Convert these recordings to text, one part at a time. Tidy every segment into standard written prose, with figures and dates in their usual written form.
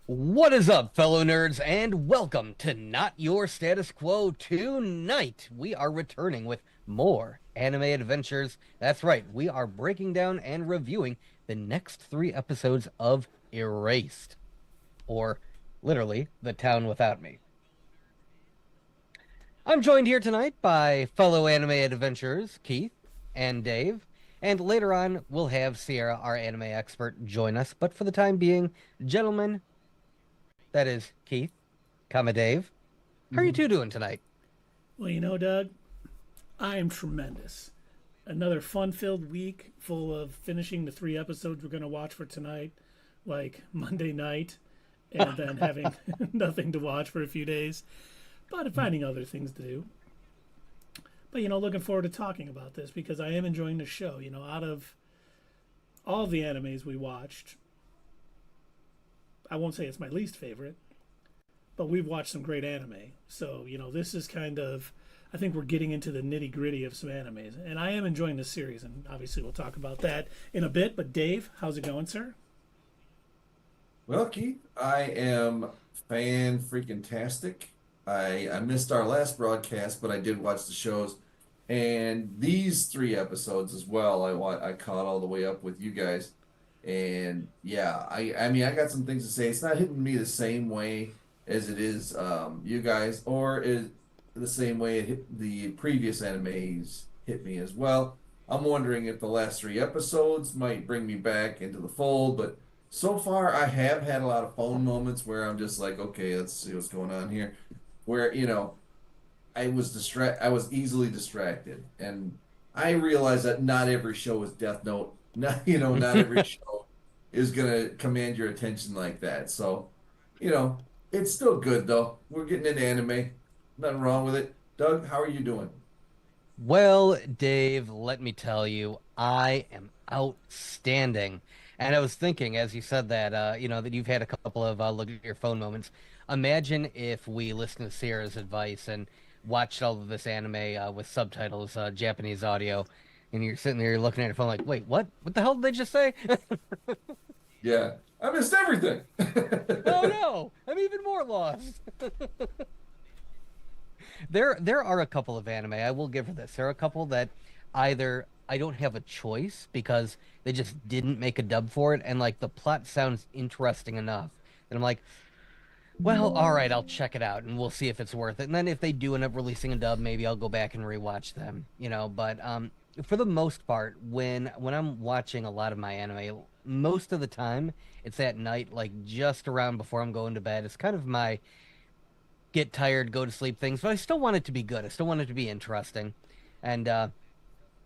What is up, fellow nerds, and welcome to Not Your Status Quo. Tonight, we are returning with more anime adventures. That's right, we are breaking down and reviewing the next three episodes of Erased, or literally, The Town Without Me. I'm joined here tonight by fellow anime adventurers, Keith and Dave, and later on, we'll have Sierra, our anime expert, join us. But for the time being, gentlemen, that is Keith, comma Dave. How are you Mhm. two doing tonight? Well, you know, Doug, I am tremendous. Another fun filled week full of finishing the three episodes we're going to watch for tonight, like Monday night, and then having nothing to watch for a few days, but finding other things to do. But, looking forward to talking about this because I am enjoying the show. Out of all the animes we watched, I won't say it's my least favorite, but we've watched some great anime. So, this is kind of, I think we're getting into the nitty gritty of some animes. And I am enjoying this series, and obviously we'll talk about that in a bit. But Dave, how's it going, sir? Well, Keith, I am fan freaking tastic. I missed our last broadcast, but I did watch the shows, and these three episodes as well. I caught all the way up with you guys, and yeah, I mean I got some things to say. It's not hitting me the same way as it is you guys, or is the same way it hit the previous animes hit me as well. I'm wondering if the last three episodes might bring me back into the fold, but so far I have had a lot of phone moments where I'm just like, okay, let's see what's going on here. Where, I was easily distracted, and I realize that not every show is Death Note. Not every show is gonna command your attention like that. So, you know, it's still good though. We're getting into anime. Nothing wrong with it. Doug, how are you doing? Well, Dave, let me tell you, I am outstanding. And I was thinking, as you said that, that you've had a couple of look at your phone moments. Imagine if we listened to Sierra's advice and watched all of this anime with subtitles, Japanese audio, and you're sitting there looking at your phone like, wait, what? What the hell did they just say? Yeah, I missed everything. Oh no, I'm even more lost. There are a couple of anime, I will give her this. There are a couple that either I don't have a choice because they just didn't make a dub for it, and like the plot sounds interesting enough. And I'm like, well, all right, I'll check it out and we'll see if it's worth it. And then if they do end up releasing a dub, maybe I'll go back and rewatch them. But for the most part, when I'm watching a lot of my anime, most of the time it's at night, like just around before I'm going to bed. It's kind of my get tired, go to sleep things, but I still want it to be good. I still want it to be interesting. And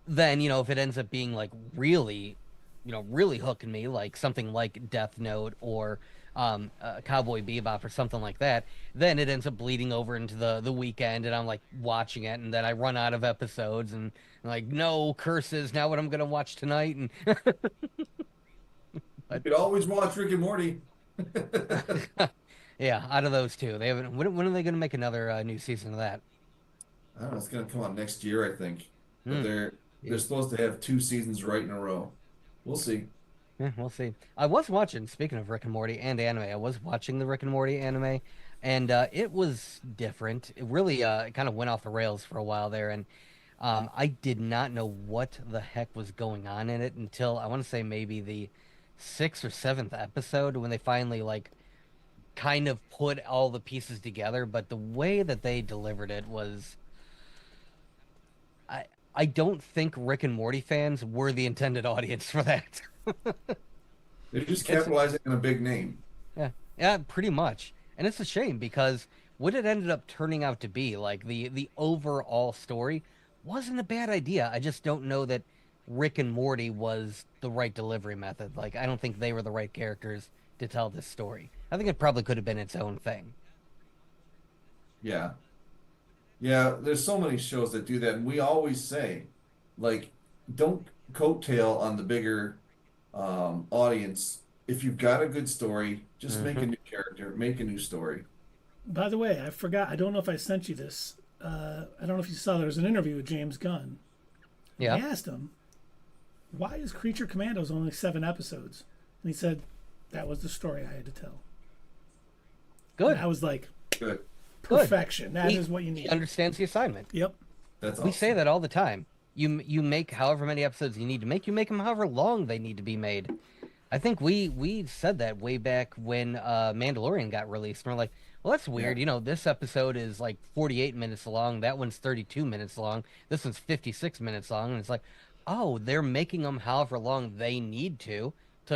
then, if it ends up being like really, really hooking me, like something like Death Note or Cowboy Bebop or something like that, then it ends up bleeding over into the weekend, and I'm like watching it, and then I run out of episodes, and I'm like, no curses, now what I'm gonna watch tonight, and You but could always watch Rick and Morty. yeah, out of those two, they haven't. When are they gonna make another new season of that? I don't know, it's gonna come out next year, I think. But Hmm. they're supposed to have two seasons right in a row. We'll see. Yeah, we'll see. I was watching, speaking of Rick and Morty and anime, I was watching the Rick and Morty anime, and it was different. It really kind of went off the rails for a while there, and I did not know what the heck was going on in it until I want to say maybe the sixth or seventh episode when they finally like kind of put all the pieces together. But the way that they delivered it was, I I don't think Rick and Morty fans were the intended audience for that. They're just It's capitalizing on a big name. Yeah, yeah, pretty much. And it's a shame because what it ended up turning out to be, like the overall story, wasn't a bad idea. I just don't know that Rick and Morty was the right delivery method. Like, I don't think they were the right characters to tell this story. I think it probably could have been its own thing. Yeah. Yeah, there's so many shows that do that, and we always say, like, don't coattail on the bigger audience. If you've got a good story, just make Hmm. a new character, make a new story. By the way, I forgot, I don't know if I sent you this. I don't know if you saw there was an interview with James Gunn. And they Yeah. asked him, why is Creature Commandos only 7 episodes? And he said, that was the story I had to tell. Good. And I was like, Good. perfection. That is what you He need. understands the assignment. Yep. That's We awesome. say that all the time. You make however many episodes you need to make. You make them however long they need to be made. I think we said that way back when Mandalorian got released. And we're like, well, that's weird. Yeah. You know, this episode is like 48 minutes long. That one's 32 minutes long. This one's 56 minutes long. And it's like, oh, they're making them however long they need to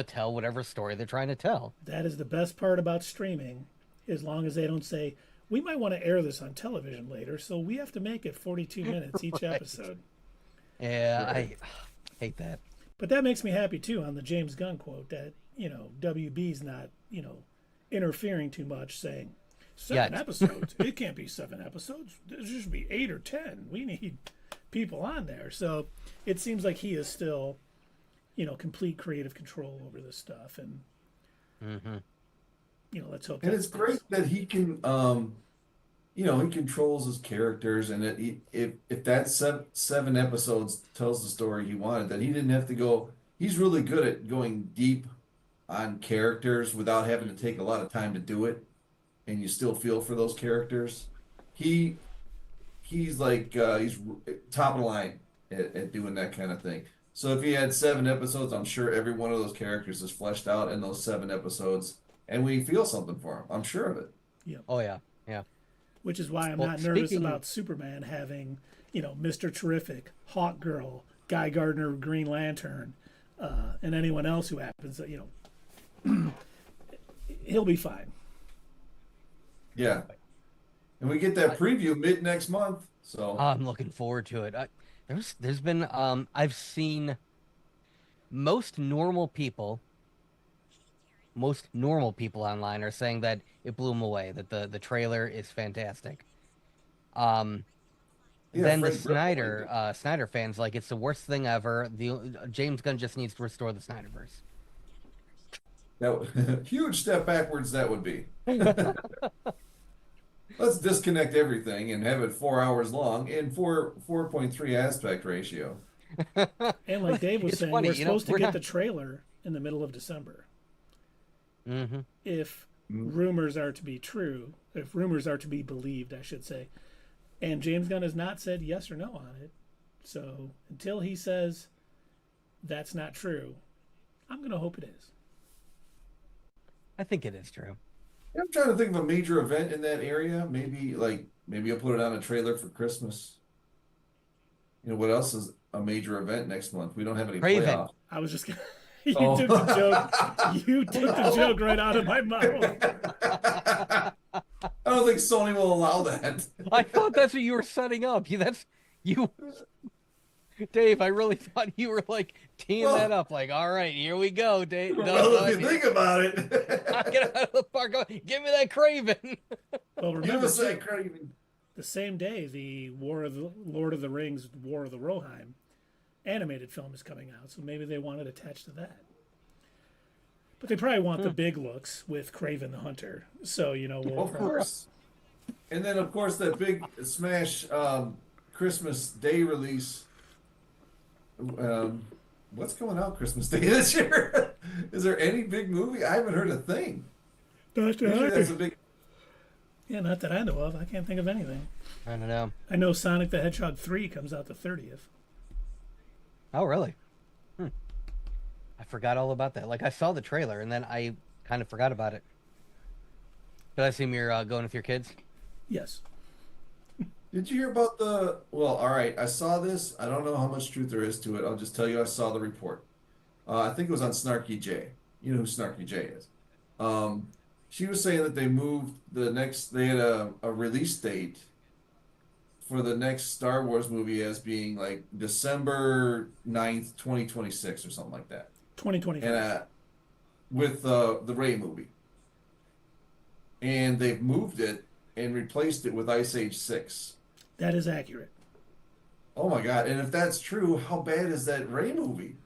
tell whatever story they're trying to tell. That is the best part about streaming, as long as they don't say, we might want to air this on television later, so we have to make it 42 minutes each Right. episode. Yeah, Right. I hate that. But that makes me happy too on the James Gunn quote that, WB's not, interfering too much, saying 7 Yet. episodes. It can't be 7 episodes. There should be 8 or 10. We need people on there. So it seems like he is still, complete creative control over this stuff. And, let's hope And that it's great that he can, he controls his characters, and that if that 7 episodes tells the story he wanted, that he didn't have to go. He's really good at going deep on characters without having to take a lot of time to do it, and you still feel for those characters. He's like he's top of the line at doing that kind of thing. So if he had 7 episodes, I'm sure every one of those characters is fleshed out in those 7 episodes, and we feel something for him. I'm sure of it. Oh yeah, yeah. which is why I'm Well, not nervous speaking- about Superman having, Mr. Terrific, Hawk Girl, Guy Gardner, Green Lantern, and anyone else who happens, he'll be fine. Yeah. And we get that preview mid next month. So I'm looking forward to it. There's been I've seen most normal people online are saying that it blew them away, that the trailer is fantastic. yeah, Then the Frank Grillo, Snyder fans like it's the worst thing ever. James Gunn just needs to restore the Snyderverse. huge step backwards that would be. Let's disconnect everything and have it 4 hours long in 4.3 aspect ratio. And like Dave was It's saying, funny, we're you know, supposed to we're get not- the trailer in the middle of December. Mm-hmm. If rumors are to be true, if rumors are to be believed, I should say, and James Gunn has not said yes or no on it, so until he says that's not true, I'm going to hope it is. I think it is true. I'm trying to think of a major event in that area. Maybe I'll put it on a trailer for Christmas. What else is a major event next month? We don't have any Craven. playoffs. I was just going to. You Oh. took the joke. You took the joke right out of my mouth. I don't think Sony will allow that. I thought that's what you were setting up. Dave, I really thought you were like teeing that up. Like, all right, here we go, Dave. Well, if you think about it. Knock it out of the park. Give me that Craven. Well, Give remember, us that Craven. the same day the Lord of the Rings, War of the Rohirrim animated film is coming out, so maybe they want it attached to that. But they probably want the big looks with Craven the Hunter. So, we'll Of course. And then, of course, that big smash Christmas Day release. What's coming out Christmas Day this year? Is there any big movie? I haven't heard a thing. Usually that's a big. Yeah, not that I know of. I can't think of anything. I don't know. I know Sonic the Hedgehog 3 comes out the 30th. Oh, really? I forgot all about that. Like, I saw the trailer, and then I kind of forgot about it. Did I assume you're going with your kids? Yes. Did you hear about the? Well, all right. I saw this. I don't know how much truth there is to it. I'll just tell you I saw the report. I think it was on Snarky J. You know who Snarky J is. She was saying that they moved they had a release date for the next Star Wars movie as being like December 9th, 2026 or something like that. 2025. And with the Rey movie. And they've moved it and replaced it with Ice Age 6. That is accurate. Oh my God. And if that's true, how bad is that Rey movie?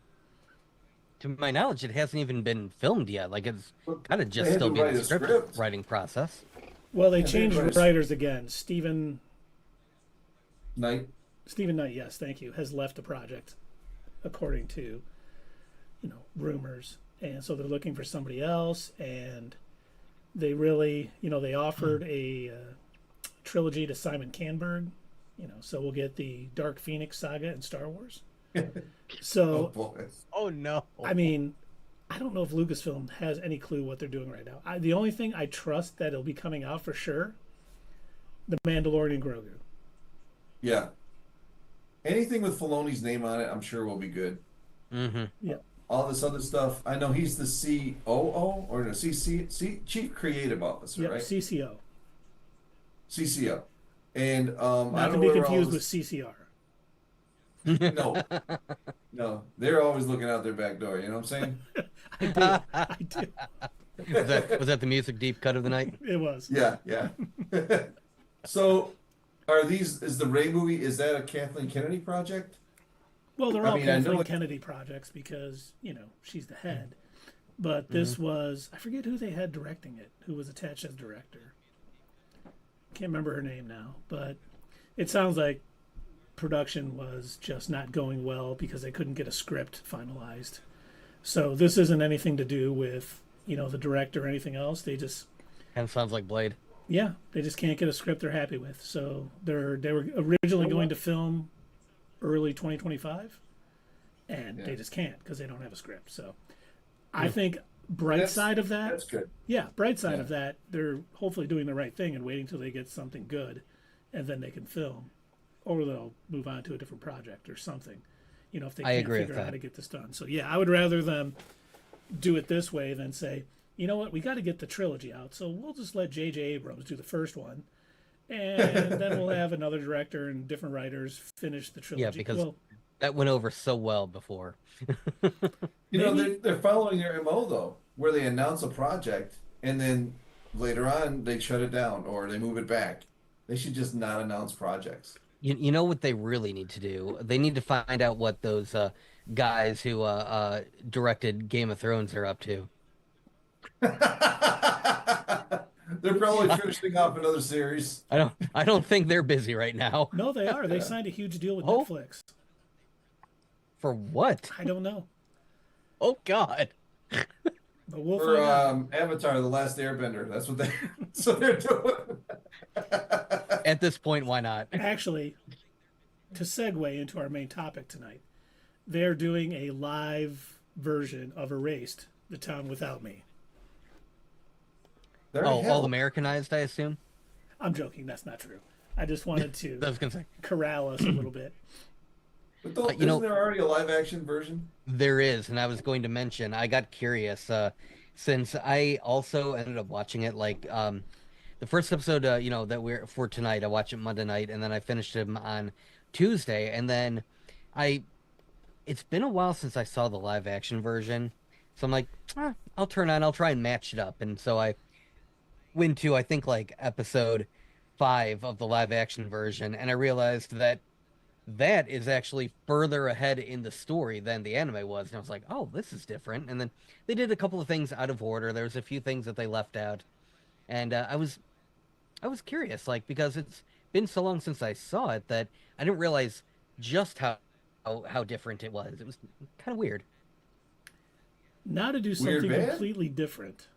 To my knowledge, it hasn't even been filmed yet. Like, it's kind of just They had still to being write a a script script. writing process. Well, they Yeah, changed they- writers again. Stephen Night. Knight, yes, thank you, has left the project, according to, rumors. And so they're looking for somebody else. And They really, they offered a trilogy to Simon Canberg, so we'll get the Dark Phoenix saga in Star Wars. Oh So, boy. Oh no. I mean, I don't know if Lucasfilm has any clue what they're doing right now. The only thing I trust that it'll be coming out for sure, The Mandalorian Grogu. Yeah. Anything with Filoni's name on it, I'm sure will be good. Mm-hmm. Yeah. All this other stuff. I know he's the COO or no Chief Creative Officer, Yep, right? CCO. CCO. And I Not don't to know be where all confused with this... CCR. No. No. They're always looking out their back door, you know what I'm saying? I do. I do. Was that the music deep cut of the night? It was. Yeah, yeah. So is the Ray movie, is that a Kathleen Kennedy project? Well, they're I all mean, I know Kathleen it- Kennedy projects because, she's the head. But this was, I forget who they had directing it, who was attached as director. Can't remember her name now, but it sounds like production was just not going well because they couldn't get a script finalized. So this isn't anything to do with, the director or anything else. They just, Kind of sounds like Blade. yeah, they just can't get a script they're happy with. So they were originally going to film early 2025, and they just can't because they don't have a script. So I think bright side of that, That's good. yeah, bright side of that, they're hopefully doing the right thing and waiting till they get something good, and then they can film, or they'll move on to a different project or something. If they I can't agree with figure out how that. to get this done. So yeah, I would rather them do it this way than say, you know what, we got to get the trilogy out, so we'll just let J.J. Abrams do the first one, and then we'll have another director and different writers finish the trilogy. Yeah, because that went over so well before. They're following their MO though, where they announce a project and then later on they shut it down or they move it back. They should just not announce projects. You know what they really need to do? They need to find out what those guys who directed Game of Thrones are up to. They're probably finishing off another series. I don't think they're busy right now. no, they are. They signed a huge deal with Oh. Netflix. For what? I don't know, Oh God. but we'll For find out. Avatar: The Last Airbender. That's what they're doing. At this point, why not? Actually, to segue into our main topic tonight, they're doing a live version of Erased, The Town Without Me. They're Oh, hell. all Americanized, I assume. I'm joking. That's not true. I just wanted to I was gonna say corral us a little bit. But you know- isn't there already a live action version? there is, and I was going to mention. I got curious since I also ended up watching it. Like the first episode, that we're for tonight. I watched it Monday night, and then I finished him on Tuesday, and then it's been a while since I saw the live action version, so I'm like, I'll try and match it up, and so I went to I think like episode 5 of the live action version, and I realized that is actually further ahead in the story than the anime was, and I was like, oh, this is different. And then they did a couple of things out of order. There was a few things that they left out, and I was curious, like, because it's been so long since I saw it that I didn't realize just how different it was. It was kind of weird. Now to do Weird something bad? completely different.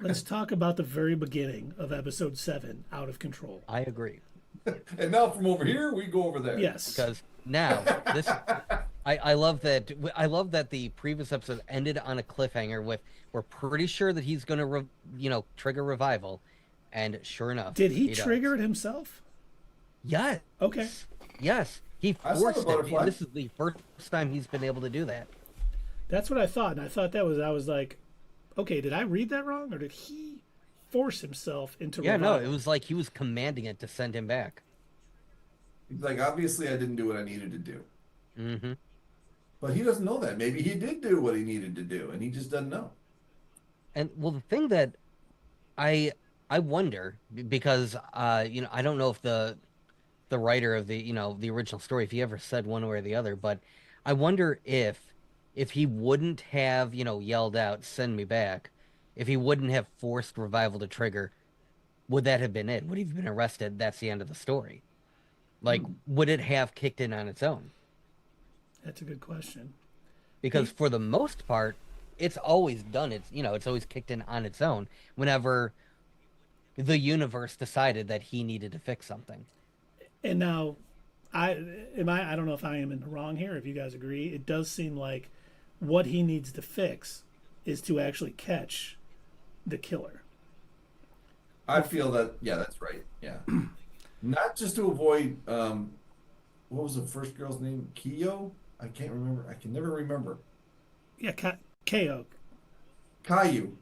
Let's talk about the very beginning of episode 7, Out of Control. I agree. And now from over here, we go over there. Yes. Because now this I love that the previous episode ended on a cliffhanger with we're pretty sure that he's gonna trigger revival, and sure enough, Did he does. trigger it himself? Yes, Okay. yes, he I saw the forced it. butterfly. This is the first time he's been able to do that. That's what I thought. And I thought I was like, okay, did I read that wrong? Or did he force himself into Yeah, no, revival? it was like he was commanding it to send him back. He's like, obviously, I didn't do what I needed to do. Mm-hmm. But he doesn't know that. Maybe he did do what he needed to do, and he just doesn't know. And well, the thing that I wonder, because I don't know if the writer of the original story, if he ever said one way or the other, but I wonder if he wouldn't have yelled out "send me back," if he wouldn't have forced revival to trigger, would that have been it? Would he have been arrested? That's the end of the story. Like, would it have kicked in on its own? That's a good question. Because for the most part, it's always done. It's always kicked in on its own whenever the universe decided that he needed to fix something. And now, I don't know if I am in the wrong here. If you guys agree, it does seem like what he needs to fix is to actually catch the killer. I feel that, yeah, that's right. Yeah. Not just to avoid, what was the first girl's name? Kyo? I can't remember. I can never remember. Yeah, Ko. Caillou. Caillou.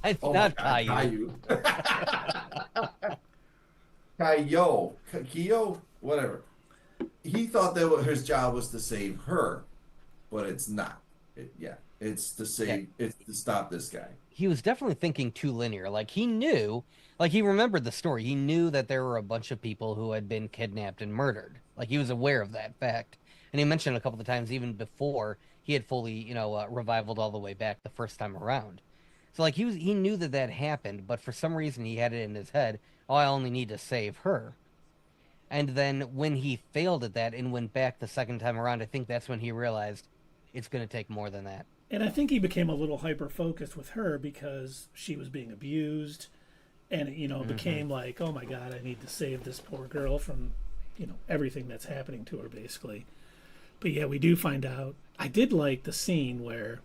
It's Oh not my God, Caillou. Caillou. Kyo? Whatever. He thought that his job was to save her, but it's not. It's to save, it's to stop this guy. He was definitely thinking too linear. Like he knew, like he remembered the story. He knew that there were a bunch of people who had been kidnapped and murdered. Like he was aware of that fact. And he mentioned a couple of times even before he had fully, revivaled all the way back the first time around. So like he knew that that happened, but for some reason he had it in his head, oh, I only need to save her. And then when he failed at that and went back the second time around, I think that's when he realized it's going to take more than that. And I think he became a little hyper focused with her because she was being abused, and it became like, oh my God, I need to save this poor girl from, everything that's happening to her basically. But yeah, we do find out. I did like the scene where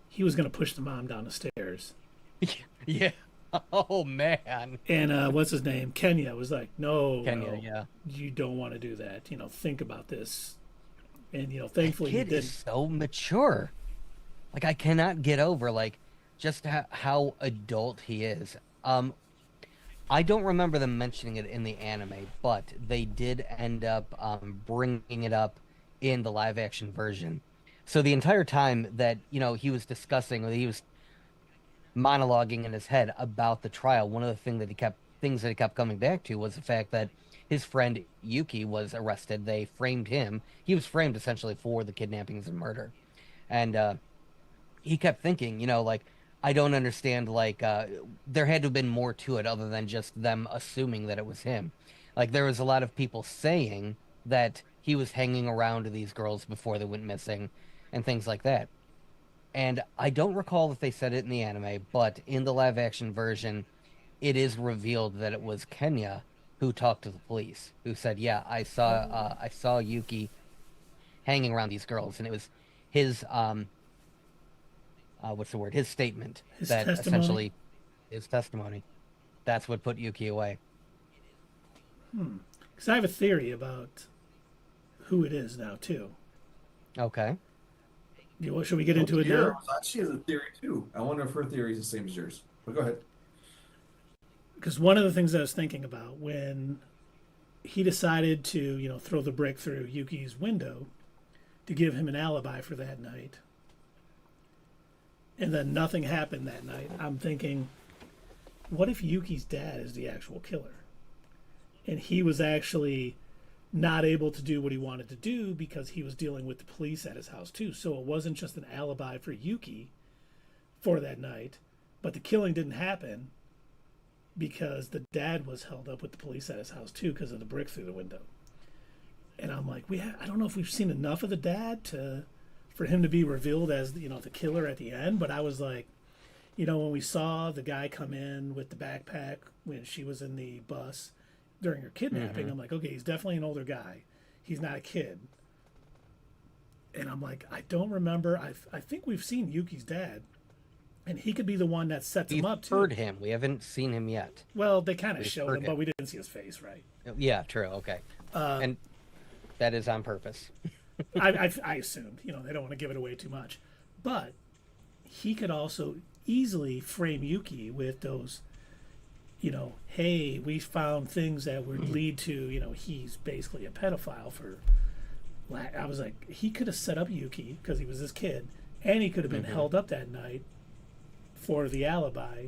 he was going to push the mom down the stairs. Yeah. Oh man. And what's his name? Kenya was like, no, Yeah. you don't want to do that. Think about this. And thankfully Kid he didn't. is so mature. Like I cannot get over just how adult he is. I don't remember them mentioning it in the anime, but they did end up bringing it up in the live action version. So the entire time that he was discussing, or he was monologuing in his head about the trial, one of the things that he kept coming back to was the fact that his friend Yuki was arrested. They framed him. He was framed essentially for the kidnappings and murder, and he kept thinking, I don't understand. There had to have been more to it other than just them assuming that it was him. Like there was a lot of people saying that he was hanging around these girls before they went missing, and things like that. And I don't recall if they said it in the anime, but in the live action version, it is revealed that it was Kenya who talked to the police, who said, "Yeah, I saw Yuki hanging around these girls," and it was his what's the word? His statement His that testimony? essentially his testimony. That's what put Yuki away. Because I have a theory about who it is now too. Okay. Should we get into it now? She has a theory too. I wonder if her theory is the same as yours. But go ahead. Because one of the things I was thinking about when he decided to, throw the brick through Yuki's window to give him an alibi for that night, and then nothing happened that night, I'm thinking, what if Yuki's dad is the actual killer? And he was actually not able to do what he wanted to do because he was dealing with the police at his house too. So it wasn't just an alibi for Yuki for that night, but the killing didn't happen because the dad was held up with the police at his house too because of the brick through the window. And I'm like, I don't know if we've seen enough of the dad for him to be revealed as the killer at the end. But I was like, when we saw the guy come in with the backpack when she was in the bus during her kidnapping, I'm like, okay, he's definitely an older guy. He's not a kid. And I'm like, I don't remember. I think we've seen Yuki's dad, and he could be the one that sets him up too. We've heard him. We haven't seen him yet. Well, they kind of We've showed heard him, him. but we didn't see his face, right? Yeah, true. Okay. And that is on purpose. I assumed, they don't want to give it away too much. But he could also easily frame Yuki with those, hey, we found things that would lead to, he's basically a pedophile for. I was like, he could have set up Yuki because he was this kid, and he could have been held up that night for the alibi.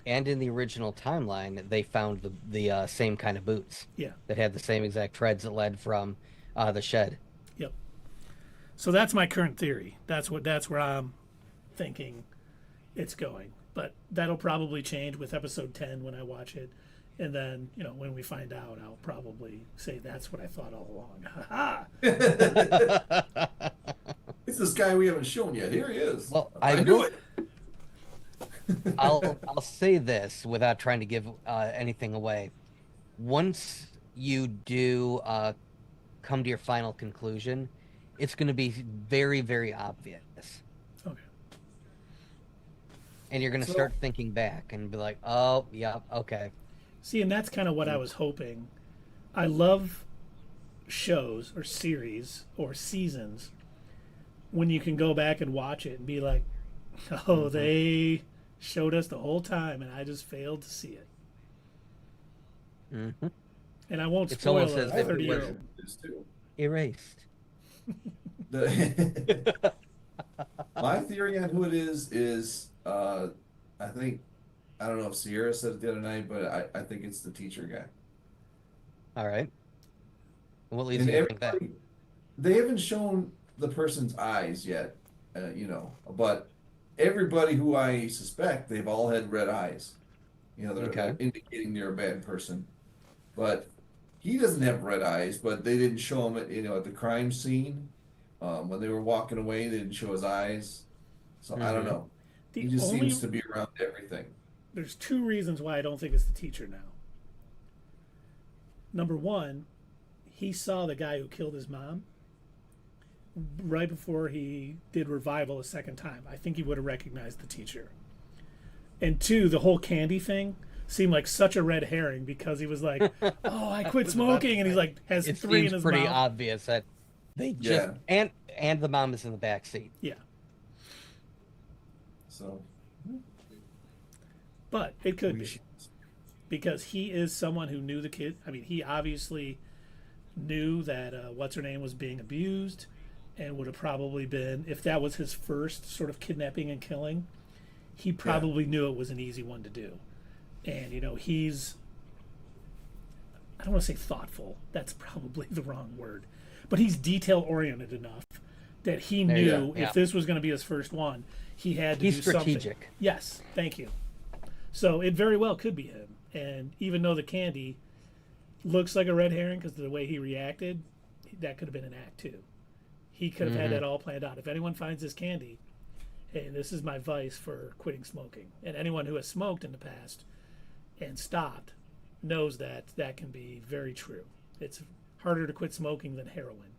And in the original timeline, they found the same kind of boots. Yeah. That had the same exact treads that led from the shed. Yep. So that's my current theory. That's where I'm thinking it's going. But that'll probably change with episode 10 when I watch it. And then, when we find out, I'll probably say that's what I thought all along. Ha ha! It's this guy we haven't shown yet? Here he is. Well, I I knew will. it. I'll say this without trying to give anything away. Once you do come to your final conclusion, it's going to be very, very obvious. Okay. And you're going to So- start thinking back and be like, oh, yeah, okay. See, and that's kind of what I was hoping. I love shows or series or seasons when you can go back and watch it and be like, oh, they showed us the whole time and I just failed to see it. Hmm. And I won't It's spoil almost a as if it 30-year-old. This too. Erased. My theory on who it is I think, I don't know if Sierra said it the other night, but I think it's the teacher guy. All right. What leads And you to think that? everybody, they haven't shown the person's eyes yet, but everybody who I suspect, they've all had red eyes. They're Okay. indicating they're a bad person. But he doesn't have red eyes, but they didn't show him at the crime scene. When they were walking away, they didn't show his eyes. So I don't Mhm. know. The He just only, seems to be around everything. there's two reasons why I don't think it's the teacher now. Number one, he saw the guy who killed his mom right before he did revival a second time. I think he would have recognized the teacher. And two, the whole candy thing seemed like such a red herring because he was like, "Oh, I quit smoking," and he's like has It three in seems his pretty mouth. obvious that they just Yeah. and the mom is in the back seat. Yeah, So but it could we be should- because he is someone who knew the kid. I mean, he obviously knew that what's her name was being abused, and would have probably been, if that was his first sort of kidnapping and killing, he probably knew it was an easy one to do. And he's, I don't want to say thoughtful, that's probably the wrong word, but he's detail oriented enough that he There you knew go, yeah. if this was going to be his first one, he had to He's do something. strategic. Yes, thank you. So it very well could be him. And even though the candy looks like a red herring because of the way he reacted, that could have been an act too. He could have had that all planned out. If anyone finds this candy, hey, this is my vice for quitting smoking. And anyone who has smoked in the past and stopped knows that that can be very true. It's harder to quit smoking than heroin,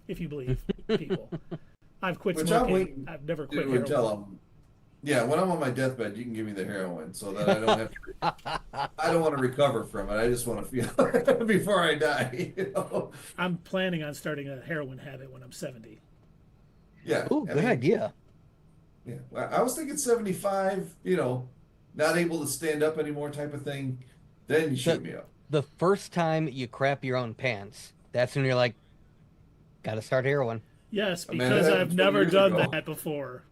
if you believe people. I've quit Which I'm smoking. waiting I've never to quit heroin. tell him. Yeah, when I'm on my deathbed, you can give me the heroin so that I don't have to. I don't want to recover from it. I just want to feel it before I die. I'm planning on starting a heroin habit when I'm 70. Yeah. Ooh, good idea. Yeah, I was thinking 75. Not able to stand up anymore, type of thing. Then you shoot me up. The first time you crap your own pants, that's when you're like, gotta start heroin. Yes, Man, because that I've happened 20 never years done ago. that before.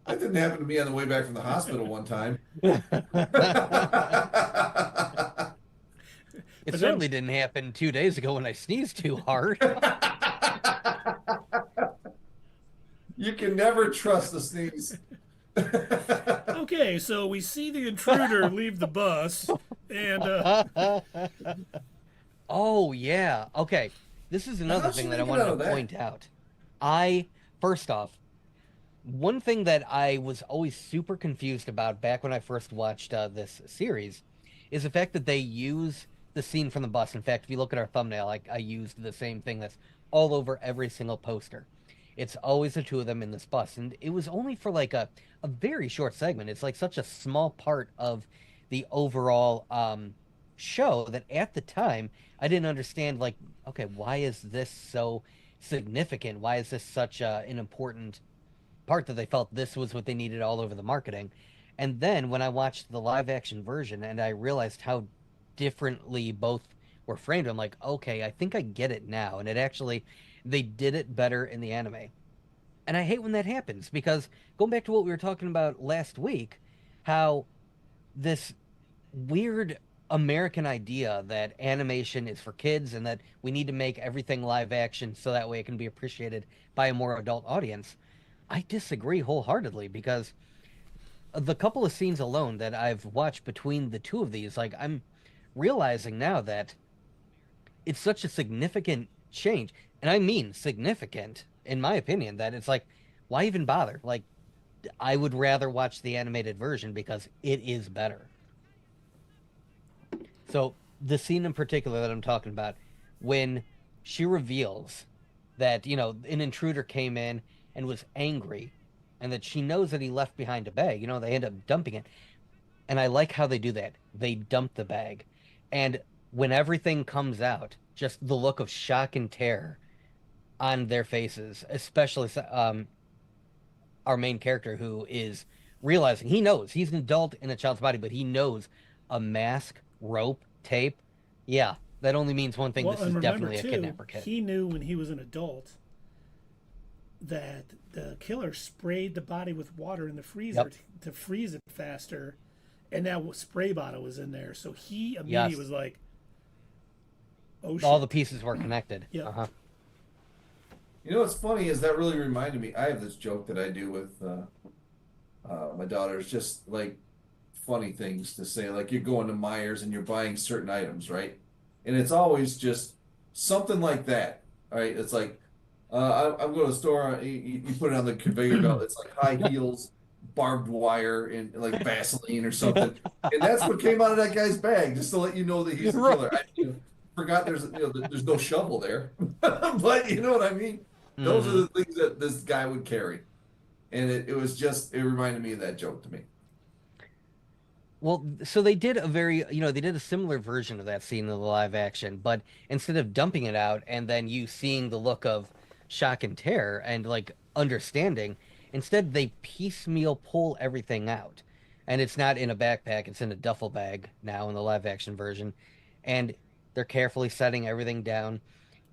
That didn't happen to me on the way back from the hospital one time. It But certainly didn't happen 2 days ago when I sneezed too hard. You can never trust the sneeze. Okay, so we see the intruder leave the bus, and Oh yeah. Okay. This is another how'd she thing that I make it wanted out to of that? point out. First off, one thing that I was always super confused about back when I first watched this series is the fact that they use the scene from the bus. In fact, if you look at our thumbnail, I used the same thing that's all over every single poster. It's always the two of them in this bus, and it was only for like a very short segment. It's like such a small part of the overall show that at the time I didn't understand. Like, okay, why is this so significant? Why is this such an important part that they felt this was what they needed all over the marketing? And then when I watched the live action version and I realized how differently both were framed, I'm like, okay, I think I get it now. And it actually, they did it better in the anime. And I hate when that happens because going back to what we were talking about last week, how this weird American idea that animation is for kids and that we need to make everything live action so that way it can be appreciated by a more adult audience. I disagree wholeheartedly because the couple of scenes alone that I've watched between the two of these, like I'm realizing now that it's such a significant change, and I mean significant, in my opinion, that it's like, why even bother? Like, I would rather watch the animated version because it is better. So the scene in particular that I'm talking about, when she reveals that, an intruder came in and was angry, and that she knows that he left behind a bag, they end up dumping it. And I like how they do that. They dump the bag. And when everything comes out, just the look of shock and terror on their faces, especially our main character who is realizing he knows he's an adult in a child's body, but he knows a mask, rope, tape. Yeah, that only means one thing. Well, This is and remember definitely a too, kidnapper kid. he knew when he was an adult that the killer sprayed the body with water in the freezer Yep. to freeze it faster, and that spray bottle was in there. So he immediately Yes. was like, "Oh shit!" All the pieces were connected. Yep. Uh-huh. You know what's funny is that really reminded me. I have this joke that I do with my daughters, just like funny things to say. Like you're going to Myers and you're buying certain items, right? And it's always just something like that. All right, it's like I'm going to the store. You put it on the conveyor belt. It's like high heels, barbed wire, and like Vaseline or something. And that's what came out of that guy's bag, just to let you know that he's the killer. I forgot there's no shovel there, but you know what I mean. Those are the things that this guy would carry, and it reminded me of that joke to me. Well, so they did they did a similar version of that scene in the live action, but instead of dumping it out and then you seeing the look of shock and terror and like understanding, instead they piecemeal pull everything out. And it's not in a backpack, it's in a duffel bag now in the live action version. And they're carefully setting everything down.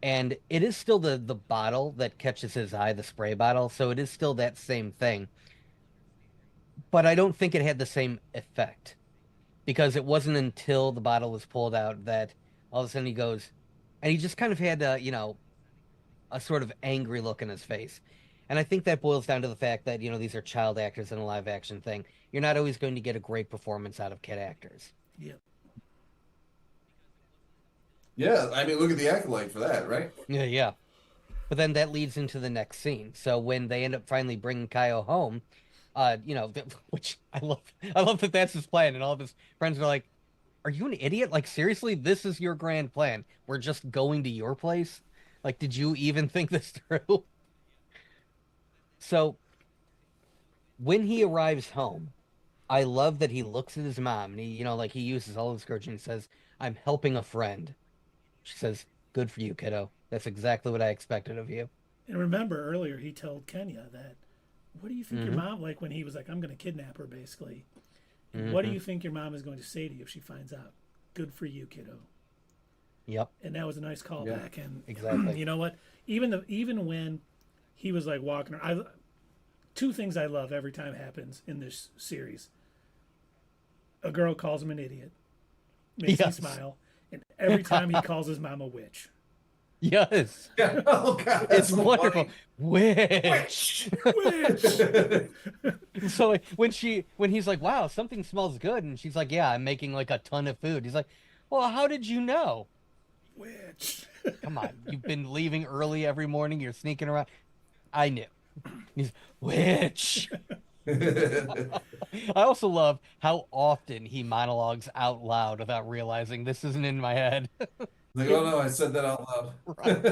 And it is still the bottle that catches his eye, the spray bottle, so it is still that same thing. But I don't think it had the same effect because it wasn't until the bottle was pulled out that all of a sudden he goes, and he just kind of had a sort of angry look in his face. And I think that boils down to the fact that, these are child actors in a live action thing. You're not always going to get a great performance out of kid actors. Yep. Yeah, I mean, look at the acolyte for that, right? Yeah, yeah. But then that leads into the next scene. So when they end up finally bringing Kaio home, which I love that that's his plan, and all of his friends are like, "Are you an idiot? Like seriously, this is your grand plan? We're just going to your place? Like, did you even think this through?" So when he arrives home, I love that he looks at his mom and he uses all his courage and he says, "I'm helping a friend." She says, "Good for you, kiddo. That's exactly what I expected of you." And remember earlier he told Kenya that, "What do you think your mom," like when he was like, "I'm going to kidnap her," basically. What do you think your mom is going to say to you if she finds out? Good for you, kiddo. Yep. And that was a nice callback. Yeah, and exactly. You know what? Even when he was like walking around, two things I love every time it happens in this series. A girl calls him an idiot, makes me smile, and every time he calls his mom a witch. Yes. Yeah. Oh God, that's It's so wonderful. funny. Witch. Witch. So like, when he's like, "Wow, something smells good," and she's like, "Yeah, I'm making like a ton of food." He's like, "Well, how did you know?" Witch. Come on, you've been leaving early every morning. You're sneaking around. I knew. He's witch. I also love how often he monologues out loud without realizing this isn't in my head. Like, oh no, I said that out loud.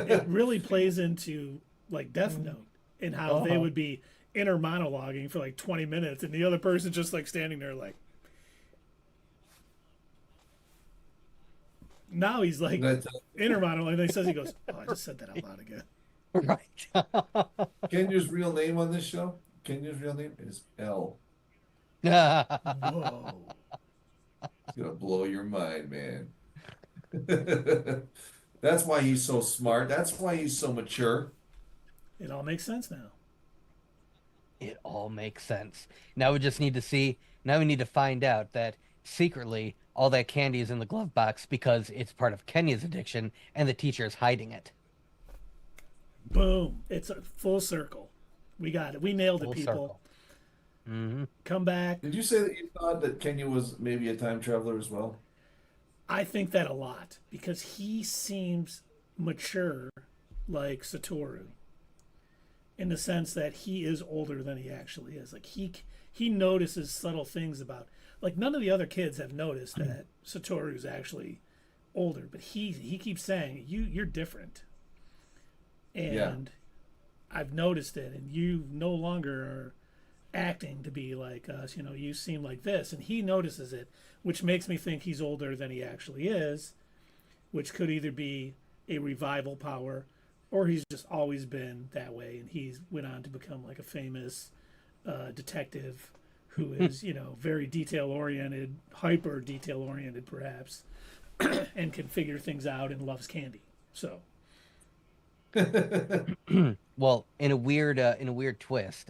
It really plays into like Death Note and how they would be inner monologuing for like 20 minutes and the other person just like standing there like. Now he's like inner monologue, and he says, he goes, "Oh, I just said that out loud again." Right. Kenya's real name on this show? Kenya's real name is L. Whoa. It's gonna blow your mind, man. That's why he's so smart. That's why he's so mature. It all makes sense now. It all makes sense. Now we just need to see. Now we need to find out that secretly all that candy is in the glove box because it's part of Kenya's addiction and the teacher is hiding it. Boom. It's a full circle. We got it. We nailed it, people. Come back. Did you say that you thought that Kenya was maybe a time traveler as well? I think that a lot because he seems mature like Satoru. in the sense that he is older than he actually is. Like he notices subtle things about, like, none of the other kids have noticed that Satoru's actually older, but he keeps saying you're different, and I've noticed it, and you no longer are acting to be like us. You know, you seem like this, and he notices it, which makes me think he's older than he actually is, which could either be a revival power, or he's just always been that way, and he's went on to become like a famous detective who is, you know, very detail oriented, hyper detail oriented perhaps, and can figure things out and loves candy. So Well, in a weird twist,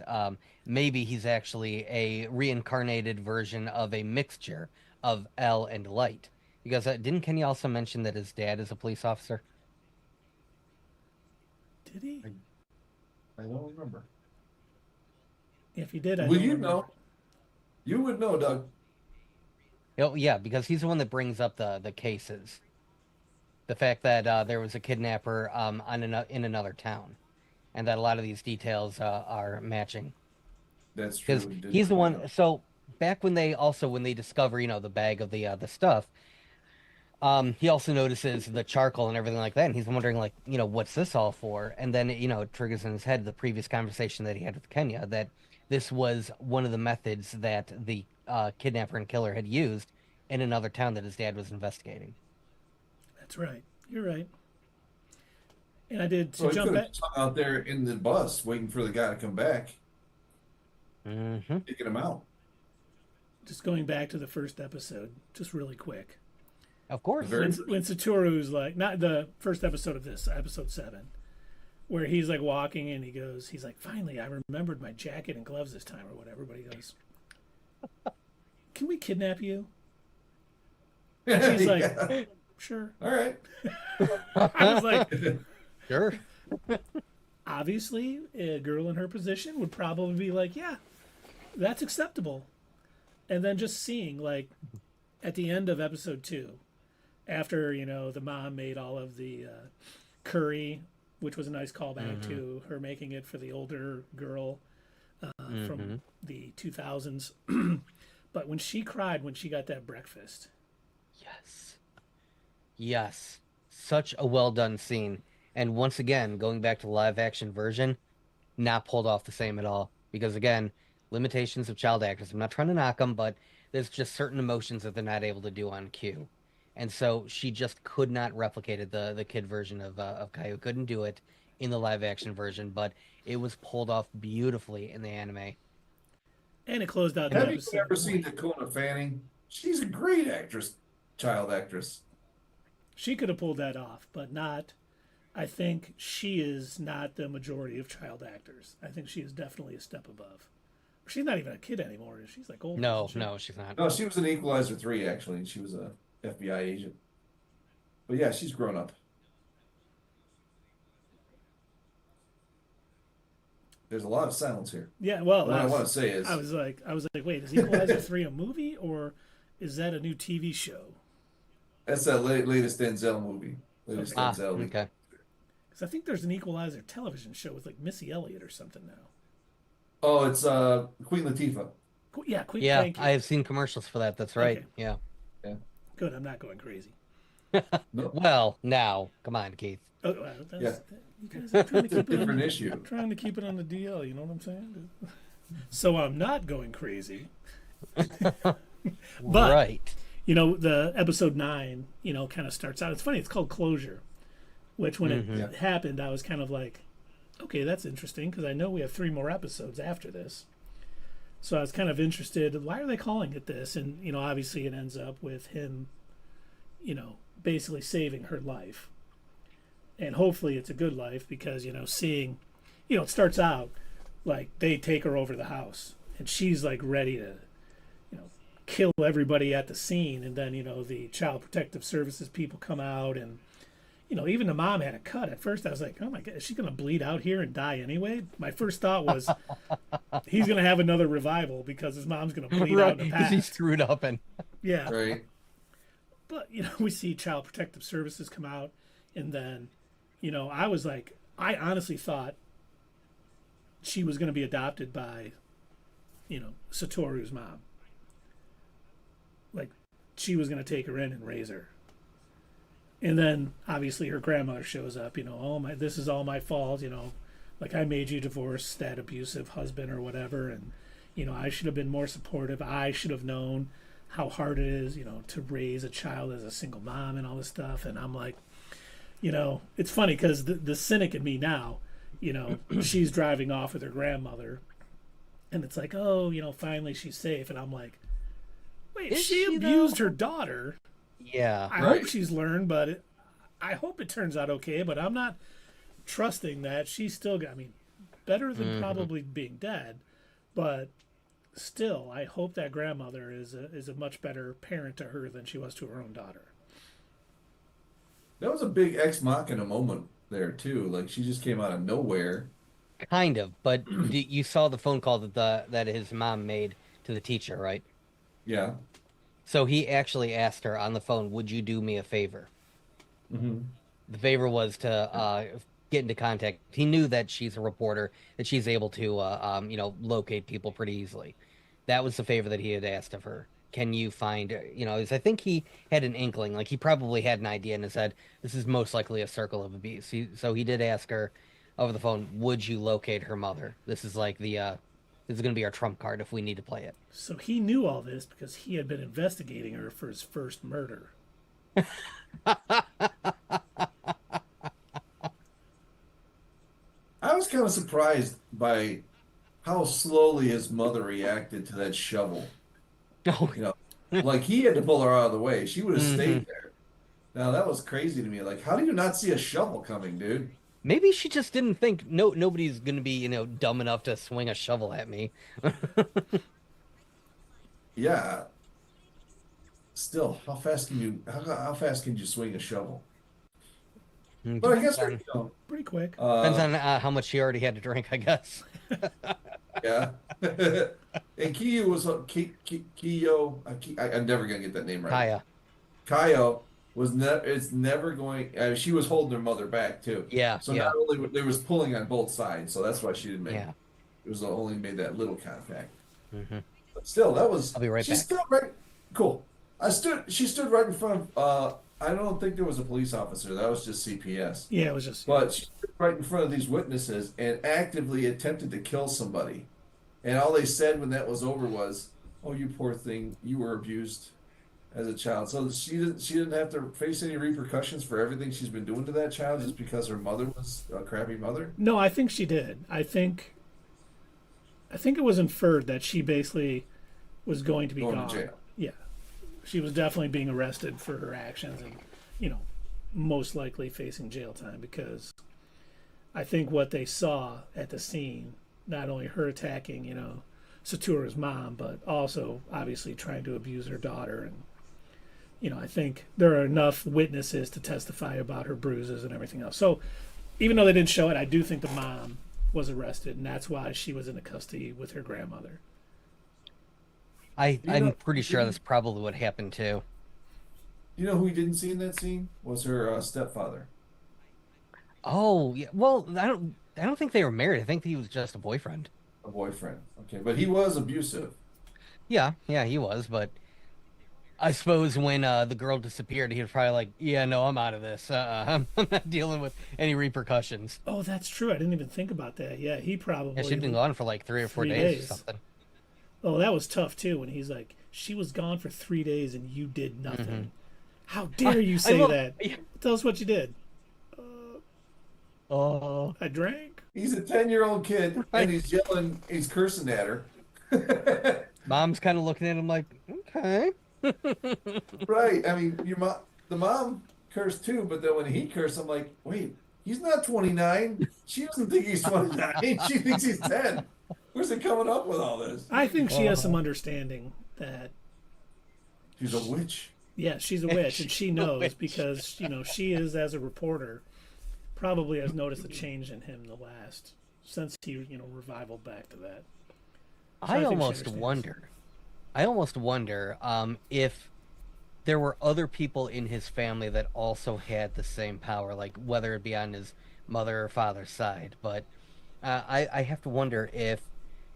maybe he's actually a reincarnated version of a mixture of L and Light. Because didn't Kenny also mention that his dad is a police officer? did he? I don't remember. If he did, I Will don't you remember. know? You would know, Doug. Oh yeah, because he's the one that brings up the cases. The fact that there was a kidnapper in another town, and that a lot of these details are matching. That's Because true. He did he's the bring it one. up. So back when they discover, you know, the bag of the stuff, he also notices the charcoal and everything like that, and he's wondering, like, you know, what's this all for? And then, you know, it triggers in his head the previous conversation that he had with Kenya, that this was one of the methods that the kidnapper and killer had used in another town that his dad was investigating. That's right. You're right. And I did So to he jump could have back. just hung out there in the bus waiting for the guy to come back, Mm-hmm. taking him out. Just going back to the first episode, just really quick. Of course. Very- When Satoru's like, not the first episode of this, episode 7, where he's like walking and he's like, finally, I remembered my jacket and gloves this time or whatever. But he goes, can we kidnap you? And she's like, Yeah. sure. All right. I was like, Sure. obviously, a girl in her position would probably be like, yeah, that's acceptable. And then just seeing, like, at the end of episode 2, after, you know, the mom made all of the curry, which was a nice callback to her making it for the older girl from the 2000s. But when she cried when she got that breakfast, Yes. Yes. Such a well done scene. And once again, going back to the live action version, not pulled off the same at all. Because again, limitations of child actors. I'm not trying to knock them, but there's just certain emotions that they're not able to do on cue. And so she just could not replicate it. The kid version of Caillou couldn't do it in the live action version, but it was pulled off beautifully in the anime. and it closed out the Have you episode. ever seen Dakota Fanning? She's a great actress, child actress. She could have pulled that off, but not. I think she is not the majority of child actors. I think she is definitely a step above. She's not even a kid anymore. She's like old. No, no, she's not. No, she was in Equalizer 3, actually, and she was a FBI agent. But yeah, she's grown up. There's a lot of silence here. Yeah, well, What I want to say is, I was like, wait, is Equalizer 3 a movie or is that a new TV show? that's that latest Denzel movie. Latest Ah, Denzel. okay. Because I think there's an Equalizer television show with like Missy Elliott or something now. Oh, it's Queen Latifah. Yeah, quick. Yeah, Thank you. I have seen commercials for that. That's right. Okay. Yeah. Good. I'm not going crazy. No, Well, now, come on, Keith. Oh, well, that's, Yeah. You guys are trying to keep it different on, issue. trying to keep it on the DL. You know what I'm saying? So I'm not going crazy. But Right. you know, the episode 9, you know, kind of starts out. It's funny. It's called Closure, which when it happened, I was kind of like, okay, that's interesting because I know we have 3 more episodes after this. So I was kind of interested. Why are they calling it this? And, you know, obviously it ends up with him, you know, basically saving her life. And hopefully it's a good life because, you know, seeing, you know, it starts out like they take her over the house and she's like ready to, you know, kill everybody at the scene. And then, you know, the Child Protective Services people come out and, you know, even the mom had a cut. At first I was like, oh my God, is she going to bleed out here and die anyway? My first thought was he's going to have another revival because his mom's going to bleed out in the Because he's past. screwed up and Yeah. Right. But, you know, we see Child Protective Services come out, and then, you know, I was like, I honestly thought she was going to be adopted by, Satoru's mom. Like, she was going to take her in and raise her. And then obviously her grandmother shows up, oh my, this is all my fault, like I made you divorce that abusive husband or whatever, and I should have been more supportive. I should have known how hard it is, to raise a child as a single mom and all this stuff. And I'm like, it's funny because the cynic in me now, she's driving off with her grandmother, and it's like, oh, finally she's safe, and I'm like, wait, she abused her daughter. Yeah. I hope she's learned, but I hope it turns out okay. But I'm not trusting that she's still got. I mean, better than probably being dead, but still, I hope that grandmother is a much better parent to her than she was to her own daughter. That was a big ex machina moment there too. Like she just came out of nowhere. Kind of, but you saw the phone call that his mom made to the teacher, right? Yeah. So he actually asked her on the phone, "Would you do me a favor?" Mm-hmm. The favor was to get into contact. He knew that she's a reporter, that she's able to locate people pretty easily. That was the favor that he had asked of her. Can you find, I think he had an inkling, like he probably had an idea in his head. This is most likely a circle of abuse. So he did ask her over the phone, "Would you locate her mother?" This is like this is going to be our trump card if we need to play it. So he knew all this because he had been investigating her for his first murder. I was kind of surprised by how slowly his mother reacted to that shovel. Oh, Like he had to pull her out of the way. She would have stayed there. Now that was crazy to me. Like, how do you not see a shovel coming, dude? maybe she just didn't think nobody's going to be, dumb enough to swing a shovel at me. Yeah. Still, how fast can you swing a shovel? But I guess Pretty quick. Depends on how much she already had to drink, I guess. yeah. And Kiyo was Kiyo. I'm never gonna get that name right. Kaya. Kaio was never. It's never going. She was holding her mother back too. Yeah. So yeah. not only there was pulling on both sides, so that's why she didn't make. Yeah. It was only made that little contact. Mm-hmm. But still, that was. I'll be right she back. stood right. Cool. She stood right in front of. I don't think there was a police officer. That was just CPS. Yeah, it was just. But she stood right in front of these witnesses and actively attempted to kill somebody. And all they said when that was over was, "Oh, you poor thing, you were abused as a child." So she didn't have to face any repercussions for everything she's been doing to that child just because her mother was a crappy mother. No, I think she did. I think it was inferred that she basically was going to be Going gone. to jail. Yeah, she was definitely being arrested for her actions, and most likely facing jail time because I think what they saw at the scene, not only her attacking, Satoru's mom, but also obviously trying to abuse her daughter. And, I think there are enough witnesses to testify about her bruises and everything else. So even though they didn't show it, I do think the mom was arrested, and that's why she was in the custody with her grandmother. I'm pretty sure that's probably what happened too. You know who we didn't see in that scene was her stepfather. Oh, yeah. Well, I don't think they were married. I think he was just a boyfriend. A boyfriend. Okay, but he was abusive. Yeah, he was, but I suppose when the girl disappeared, he was probably like, "Yeah, no, I'm out of this. I'm not dealing with any repercussions." Oh, that's true. I didn't even think about that. Yeah, he probably. Yeah, she'd been gone for like 3 or 4 3 days or something. Oh, that was tough too. When he's like, "She was gone for 3 days and you did nothing." Mm-hmm. How dare you say that? Tell us what you did. Oh, I drank. He's a 10-year-old kid and he's yelling, he's cursing at her. Mom's kind of looking at him like, "Okay." Right. I mean, the mom cursed too, but then when he cursed, I'm like, wait, he's not 29. She doesn't think he's 29. She thinks he's 10. Where's it coming up with all this? I think she has some understanding that She's a witch. yeah, she's a witch, and she knows because she is, as a reporter, probably has noticed a change in him since he revival back to that. So I think she almost understands. wonder if there were other people in his family that also had the same power, like whether it be on his mother or father's side. But I have to wonder if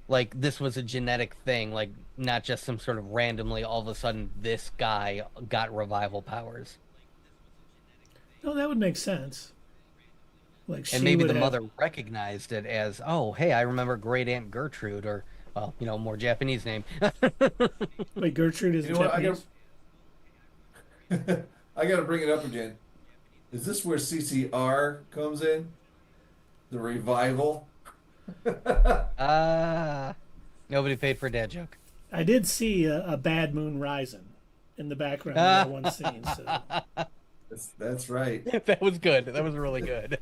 like this was a genetic thing, like not just some sort of randomly all of a sudden this guy got revival powers. No, that would make sense. Like And she maybe would the have. mother recognized it as, oh, hey, I remember Great Aunt Gertrude, or, well, more Japanese name. Wait, Gertrude is You know what? Japanese. I gotta bring it up again. Is this where CCR comes in? The revival? Ah, nobody paid for a dad joke. I did see a Bad Moon Rising in the background of that one scene. So That's right. That was good. That was really good.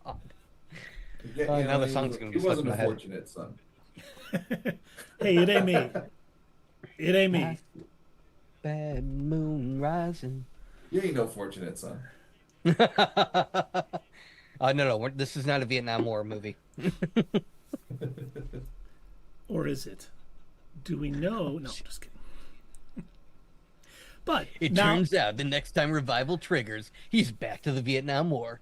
God. Now the song's gonna be He stuck in wasn't my a head. fortunate son. hey, it ain't me. It ain't me. Bad moon rising. You ain't no fortunate son. No. This is not a Vietnam War movie. Or is it? Do we know? No, just kidding. But It now turns out the next time revival triggers, he's back to the Vietnam War.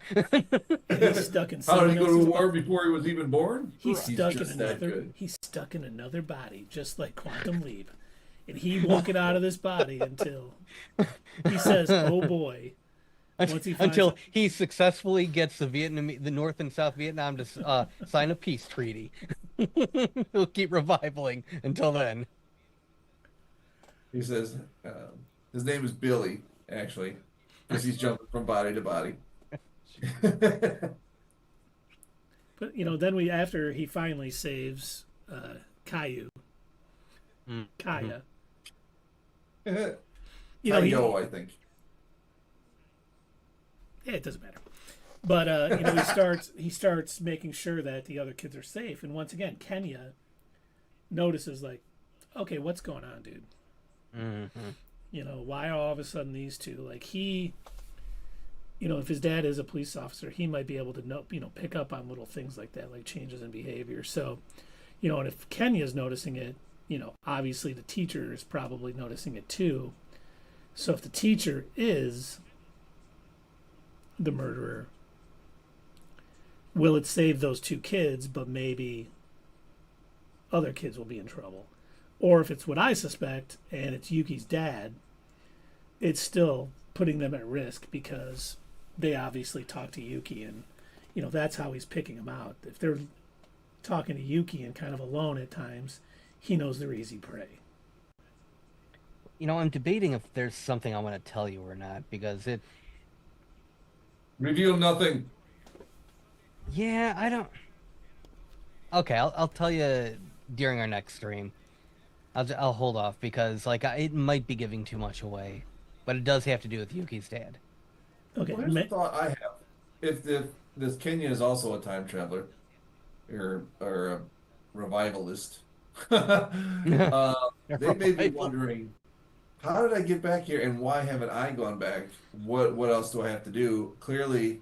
he's stuck in How did someone he go to else's war body. before he was even born? He's stuck in just that another. good. He's stuck in another body, just like Quantum Leap, and he won't get out of this body until he says, "Oh boy." Once he finds Until he successfully gets the North and South Vietnam to sign a peace treaty. He'll keep revivaling until then. He says his name is Billy, actually, because he's jumping from body to body. But then after he finally saves Caillou, Kaya, he, Kaigo, I think. yeah, it doesn't matter. But he starts making sure that the other kids are safe, and once again, Kenya notices like, okay, what's going on, dude? Why all of a sudden these two? Like he, if his dad is a police officer, he might be able to know, pick up on little things like that, like changes in behavior. So, and if Kenya's noticing it, obviously the teacher is probably noticing it too. So if the teacher is the murderer, will it save those two kids, but maybe other kids will be in trouble? Or if it's what I suspect and it's Yuki's dad, it's still putting them at risk because they obviously talk to Yuki, and that's how he's picking them out. If they're talking to Yuki and kind of alone at times, he knows they're easy prey. I'm debating if there's something I want to tell you or not because Reveal nothing. yeah, I don't. Okay, I'll tell you during our next stream. I'll hold off because it might be giving too much away, but it does have to do with Yuki's dad. Okay. Well, here's a thought I have. If this Kenya is also a time traveler or a revivalist, they may be wondering, how did I get back here and why haven't I gone back? What else do I have to do? Clearly,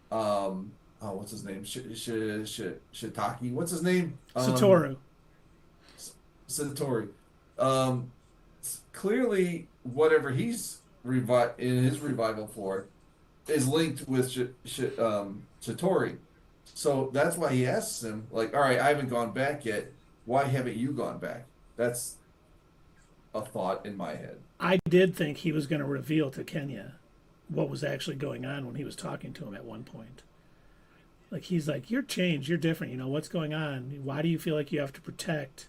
what's his name? Shitaki. What's his name? Satoru. Satori. Clearly, whatever he's in his revival for is linked with Satori. So that's why he asks him, like, all right, I haven't gone back yet. Why haven't you gone back? That's a thought in my head. I did think he was going to reveal to Kenya what was actually going on when he was talking to him at one point. Like, he's like, you're changed, you're different, what's going on? Why do you feel like you have to protect,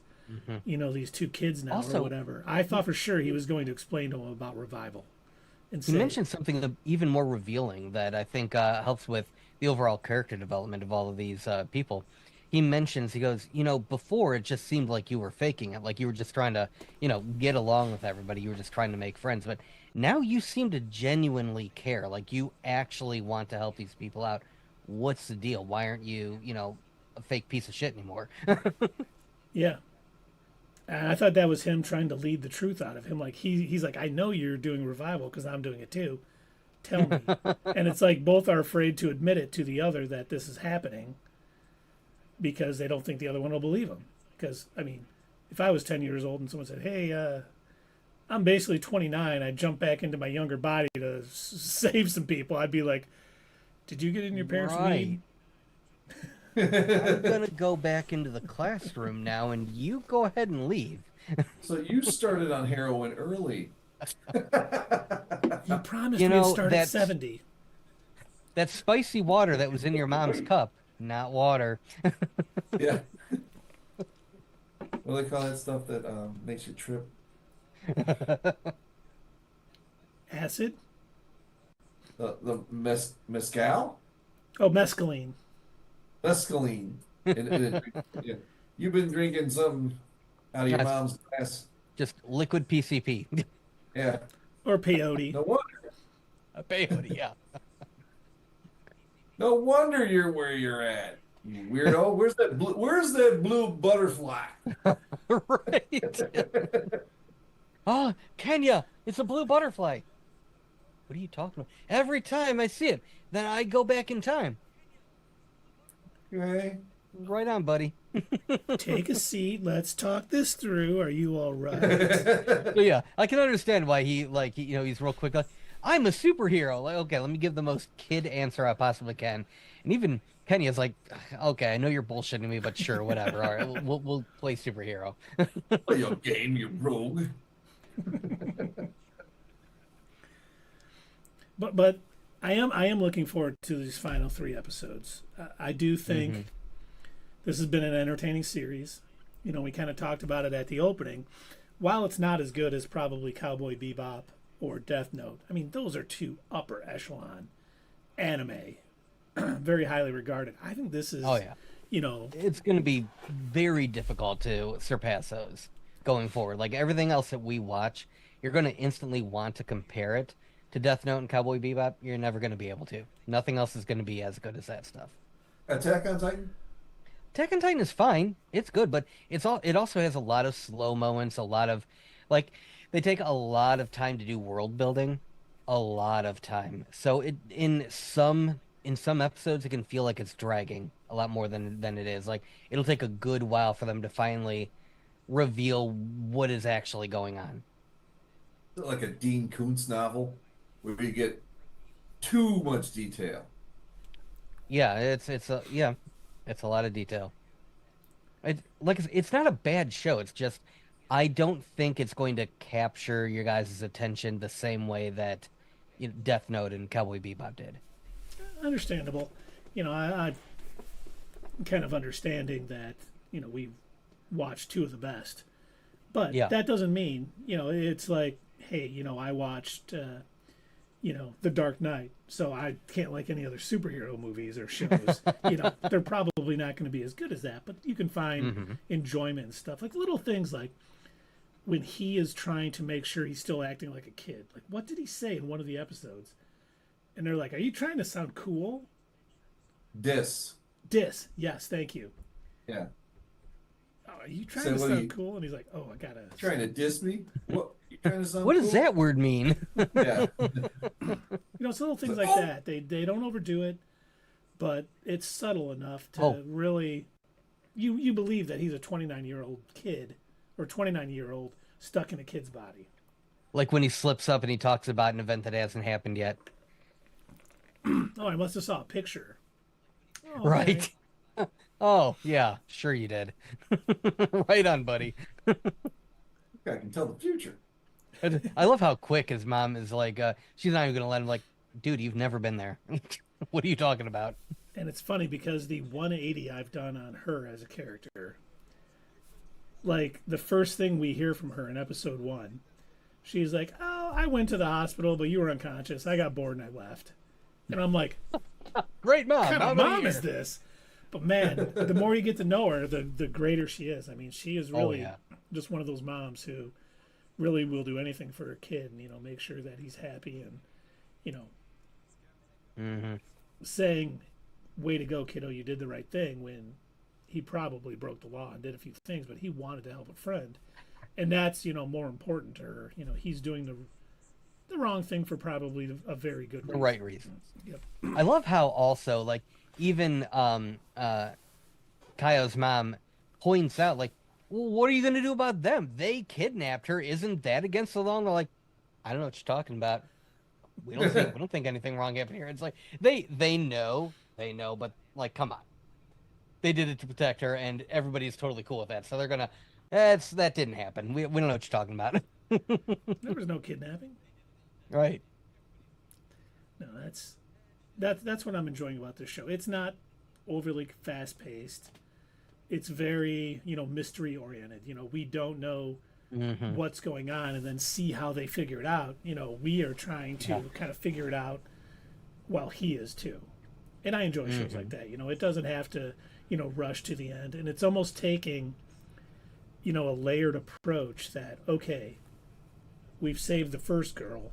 these two kids now Also, or whatever? I thought for sure he was going to explain to him about revival. And he mentioned something even more revealing that I think helps with the overall character development of all of these people. He goes, before it just seemed like you were faking it, like you were just trying to, get along with everybody. You were just trying to make friends. But now you seem to genuinely care. Like you actually want to help these people out. What's the deal? Why aren't you, a fake piece of shit anymore? Yeah. And I thought that was him trying to lead the truth out of him. Like he's like, I know you're doing revival because I'm doing it too. Tell me. And it's like both are afraid to admit it to the other that this is happening because they don't think the other one will believe them. Because, I mean, if I was 10 years old and someone said, hey, I'm basically 29, I jump back into my younger body to save some people, I'd be like, did you get in your parents' weed? I'm gonna go back into the classroom now, and you go ahead and leave. So you started on heroin early. You promised You we'd know, start at 70. that spicy water that was in your mom's cup, not water. Yeah. What do they call that stuff that makes you trip? Acid? The mescal? Oh, mescaline. Mescaline. Yeah. You've been drinking something out of your That's mom's glass. just liquid PCP. Yeah. Or peyote. No wonder. A peyote, yeah. No wonder you're where you're at. You weirdo. Where's that blue butterfly? Right. Oh, Kenya, it's a blue butterfly. What are you talking about? Every time I see it, then I go back in time. Okay. Right on, buddy. Take a seat. Let's talk this through. Are you all right? So yeah, I can understand why he's real quick. Like, I'm a superhero. Like, okay, let me give the most kid answer I possibly can. And even Kenya's like, okay, I know you're bullshitting me, but sure, whatever. All right, we'll play superhero. Play your game, you rogue. But I am looking forward to these final 3 episodes. I do think this has been an entertaining series. You know, we kind of talked about it at the opening. While it's not as good as probably Cowboy Bebop or Death Note, I mean, those are 2 upper echelon anime, very highly regarded. I think this is, Oh yeah, you know, it's going to be very difficult to surpass those going forward. Like everything else that we watch, you're going to instantly want to compare it to Death Note and Cowboy Bebop. You're never going to be able to. Nothing else is going to be as good as that stuff. Attack on Titan? Attack on Titan is fine. It's good, but it also has a lot of slow moments, a lot of like they take a lot of time to do world building, a lot of time. So in some episodes it can feel like it's dragging a lot more than it is. Like it'll take a good while for them to finally reveal what is actually going on. Like a Dean Koontz novel where you get too much detail. Yeah, it's a lot of detail. It's not a bad show. It's just I don't think it's going to capture your guys' attention the same way that Death Note and Cowboy Bebop did. understandable. You know, I'm kind of understanding that, you know, we watched 2 of the best. But Yeah. that doesn't mean, you know, it's like, hey, you know, I watched, you know, The Dark Knight, so I can't like any other superhero movies or shows. You know, they're probably not going to be as good as that, but you can find enjoyment and stuff. Like little things like when he is trying to make sure he's still acting like a kid. Like, what did he say in one of the episodes? And they're like, are you trying to sound cool? Dis. Yes, thank you. Yeah. Oh, are you trying So to what sound cool? And he's like, oh, I gotta. Trying to diss me? What? You trying to sound What does cool? that word mean? Yeah. You know, it's little things like that. They don't overdo it, but it's subtle enough to really you believe that he's a 29-year-old kid or 29-year-old stuck in a kid's body. Like when he slips up and he talks about an event that hasn't happened yet. Oh, I must have saw a picture. Oh, Right. okay. Oh, yeah, sure you did. Right on, buddy. I can tell the future. I love how quick his mom is like, she's not even going to let him, like, dude, you've never been there. What are you talking about? And it's funny because the 180 I've done on her as a character, like the first thing we hear from her in episode 1, she's like, oh, I went to the hospital, but you were unconscious. I got bored and I left. And I'm like, Great mom. what kind How of many mom is years? this? But man, the more you get to know her, the greater she is. I mean, she is really just one of those moms who really will do anything for her kid and, you know, make sure that he's happy and, you know, saying, way to go, kiddo, you did the right thing when he probably broke the law and did a few things, but he wanted to help a friend. And that's, you know, more important to her. You know, he's doing the wrong thing for probably a very good reason. The right reasons. Yep. I love how also, like, even Kaio's mom points out, like, well, what are you going to do about them? They kidnapped her. Isn't that against the law? And they're like, I don't know what you're talking about. We don't think anything wrong happened here. It's like they know, but like, come on. they did it to protect her, and everybody's totally cool with that. So they're gonna, that didn't happen. We don't know what you're talking about. There was no kidnapping. Right. No, that's what I'm enjoying about this show. It's not overly fast paced. It's very, mystery oriented. We don't know what's going on and then see how they figure it out. We are trying to kind of figure it out while he is too. And I enjoy shows like that. It doesn't have to, rush to the end. And it's almost taking, a layered approach that, okay, we've saved the first girl.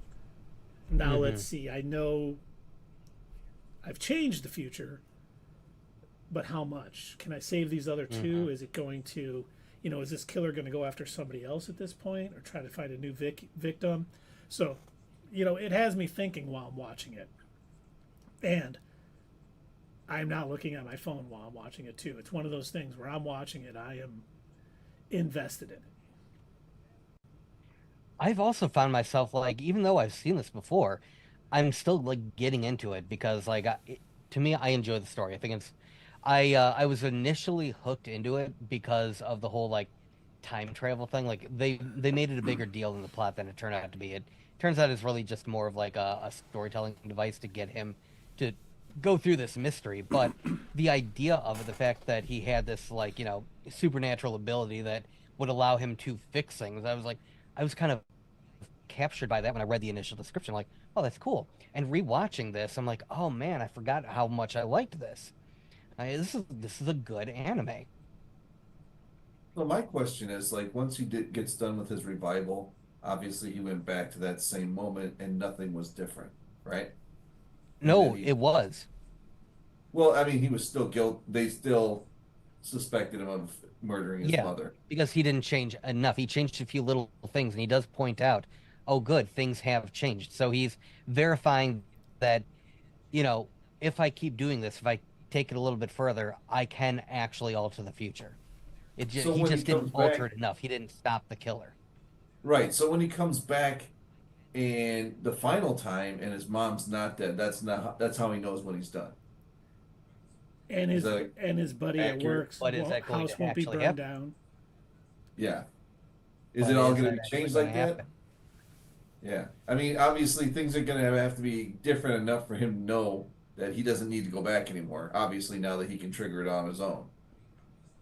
Now let's see. I know I've changed the future, but how much? Can I save these other two? Is it going to, is this killer going to go after somebody else at this point or try to find a new victim? So, it has me thinking while I'm watching it. And I'm not looking at my phone while I'm watching it, too. It's one of those things where I'm watching it, I am invested in it. I've also found myself like, even though I've seen this before, I'm still like getting into it because to me, I enjoy the story. I think I was initially hooked into it because of the whole like time travel thing. Like they made it a bigger deal in the plot than it turned out to be. It turns out it's really just more of like a storytelling device to get him to go through this mystery. But the idea of it, the fact that he had this like, supernatural ability that would allow him to fix things, I was kind of captured by that when I read the initial description. Like, oh, that's cool. And rewatching this, I'm like, oh man, I forgot how much I liked this. This is a good anime. So my question is, like, once gets done with his revival, obviously he went back to that same moment and nothing was different, right? And then No, it was. well, I mean, he was still they still suspected him of murdering his Yeah, mother. because he didn't change enough. He changed a few little things, and he does point out, oh, good, things have changed. So he's verifying that, you know, if I keep doing this, if I take it a little bit further, I can actually alter the future. So He when he just didn't comes alter back, it enough. He didn't stop the killer. right? So when he comes back and the final time and his mom's not dead, that's how he knows what he's done. And Is his that and his buddy at accurate? work's But is that going house to won't be actually burned happen? down. Yeah. Is it But all is going to that be actually changed going to like that? happen? Yeah. I mean, obviously things are going to have to be different enough for him to know that he doesn't need to go back anymore. Obviously, now that he can trigger it on his own.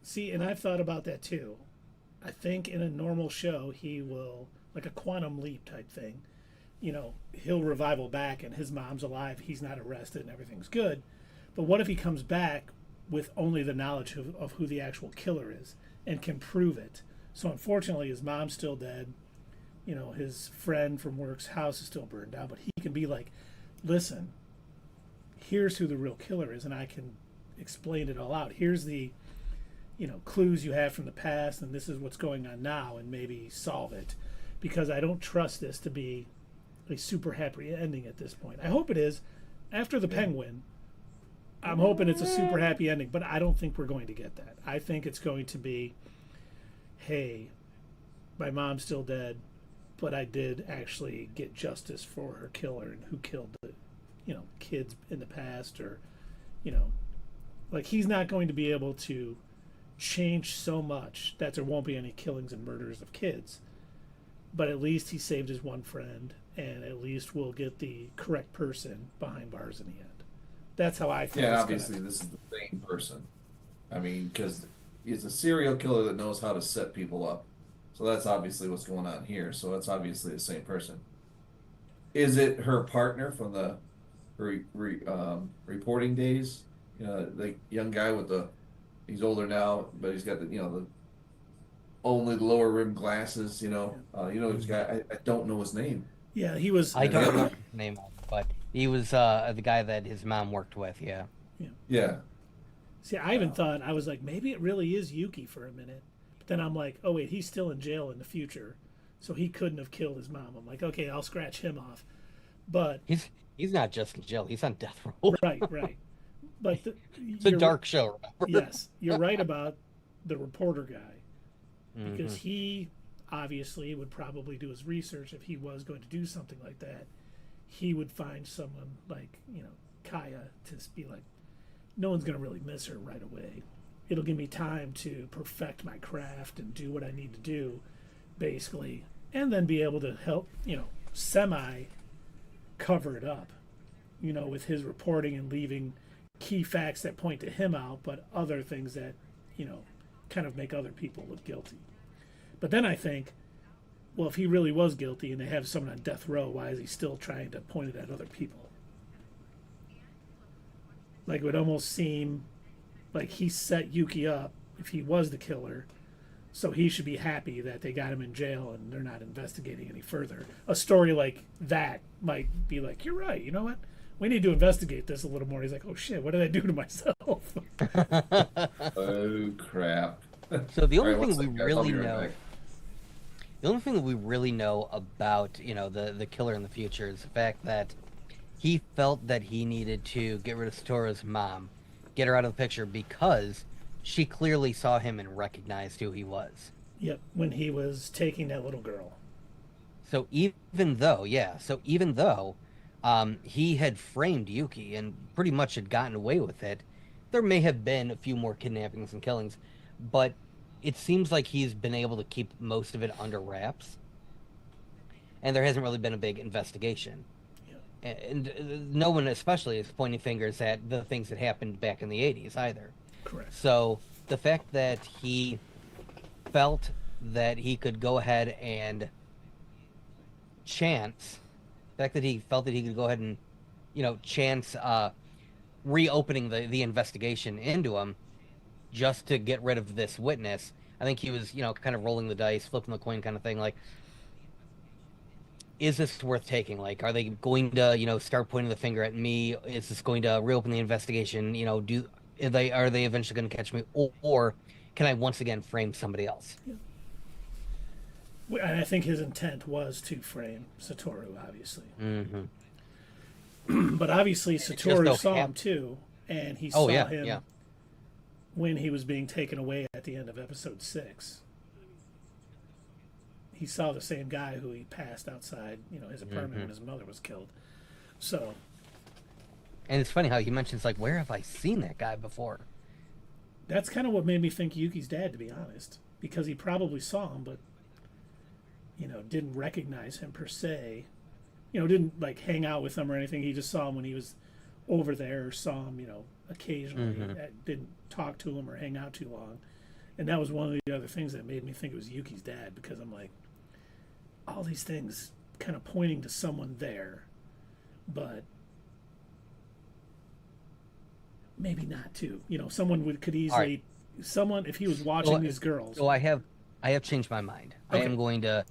See, and I've thought about that too. I think in a normal show, he will, like a quantum leap type thing, he'll revival back and his mom's alive, he's not arrested, and everything's good. But what if he comes back with only the knowledge of who the actual killer is and can prove it? So unfortunately, his mom's still dead. His friend from work's house is still burned down, but he can be like, listen, here's who the real killer is, and I can explain it all out. Here's the clues you have from the past, and this is what's going on now, and maybe solve it, because I don't trust this to be a super happy ending at this point. I hope it is. After the penguin, I'm hoping it's a super happy ending, but I don't think we're going to get that. I think it's going to be, hey, my mom's still dead, but I did actually get justice for her killer and who killed the kids in the past, or like, he's not going to be able to change so much that there won't be any killings and murders of kids, but at least he saved his one friend, and at least we'll get the correct person behind bars in the end. That's how I feel. Yeah, obviously this is the same person. I mean, because he's a serial killer that knows how to set people up. So that's obviously what's going on here. So that's obviously the same person. Is it her partner from the reporting days? The young guy with he's older now, but he's got the only the lower rim glasses. This guy. I don't know his name. Yeah, he was. I don't know his name, but he was the guy that his mom worked with. Yeah. Yeah. See, I even thought, I was like, maybe it really is Yuki for a minute. But then I'm like, oh wait, he's still in jail in the future, so he couldn't have killed his mom. I'm like, okay, I'll scratch him off. But he's not just in jail; he's on death row. right. But it's a dark show. Remember? Yes, you're right about the reporter guy, because he obviously would probably do his research. If he was going to do something like that, he would find someone like Kaya to be like, no one's going to really miss her right away. it'll give me time to perfect my craft and do what I need to do, basically, and then be able to help, semi cover it up, with his reporting and leaving key facts that point to him out, but other things that, kind of make other people look guilty. But then I think, well, if he really was guilty and they have someone on death row, why is he still trying to point it at other people? Like, it would almost seem like he set Yuki up if he was the killer, so he should be happy that they got him in jail and they're not investigating any further. A story like that might be like, you're right, you know what? We need to investigate this a little more. He's like, oh shit, what did I do to myself? Oh, crap. So the only All right, thing we one second, guys. I'll really be right know, back. the only thing that we really know about, the killer in the future is the fact that he felt that he needed to get rid of Satoru's mom, get her out of the picture because she clearly saw him and recognized who he was. Yep, when he was taking that little girl. So even though he had framed Yuki and pretty much had gotten away with it, there may have been a few more kidnappings and killings, but it seems like he's been able to keep most of it under wraps. And there hasn't really been a big investigation. And no one especially is pointing fingers at the things that happened back in the 80s either. Correct. So the fact that he felt that he could go ahead and chance reopening the investigation into him just to get rid of this witness, I think he was, kind of rolling the dice, flipping the coin kind of thing, like, is this worth taking? Like, are they going to, start pointing the finger at me? Is this going to reopen the investigation? Are they eventually going to catch me? Or can I once again frame somebody else? Yeah. And I think his intent was to frame Satoru, obviously. Mm-hmm. But obviously Satoru saw him too, and he saw him when he was being taken away at the end of episode 6. He saw the same guy who he passed outside, his apartment when his mother was killed. So. And it's funny how he mentions, like, where have I seen that guy before? That's kind of what made me think Yuki's dad, to be honest. Because he probably saw him, but, didn't recognize him per se. Didn't, like, hang out with him or anything. He just saw him when he was over there or saw him, occasionally. Didn't talk to him or hang out too long. And that was one of the other things that made me think it was Yuki's dad, because I'm like, all these things kind of pointing to someone there, but maybe not too. Someone could easily, someone, if he was watching these girls. So I have changed my mind. Okay. I am going to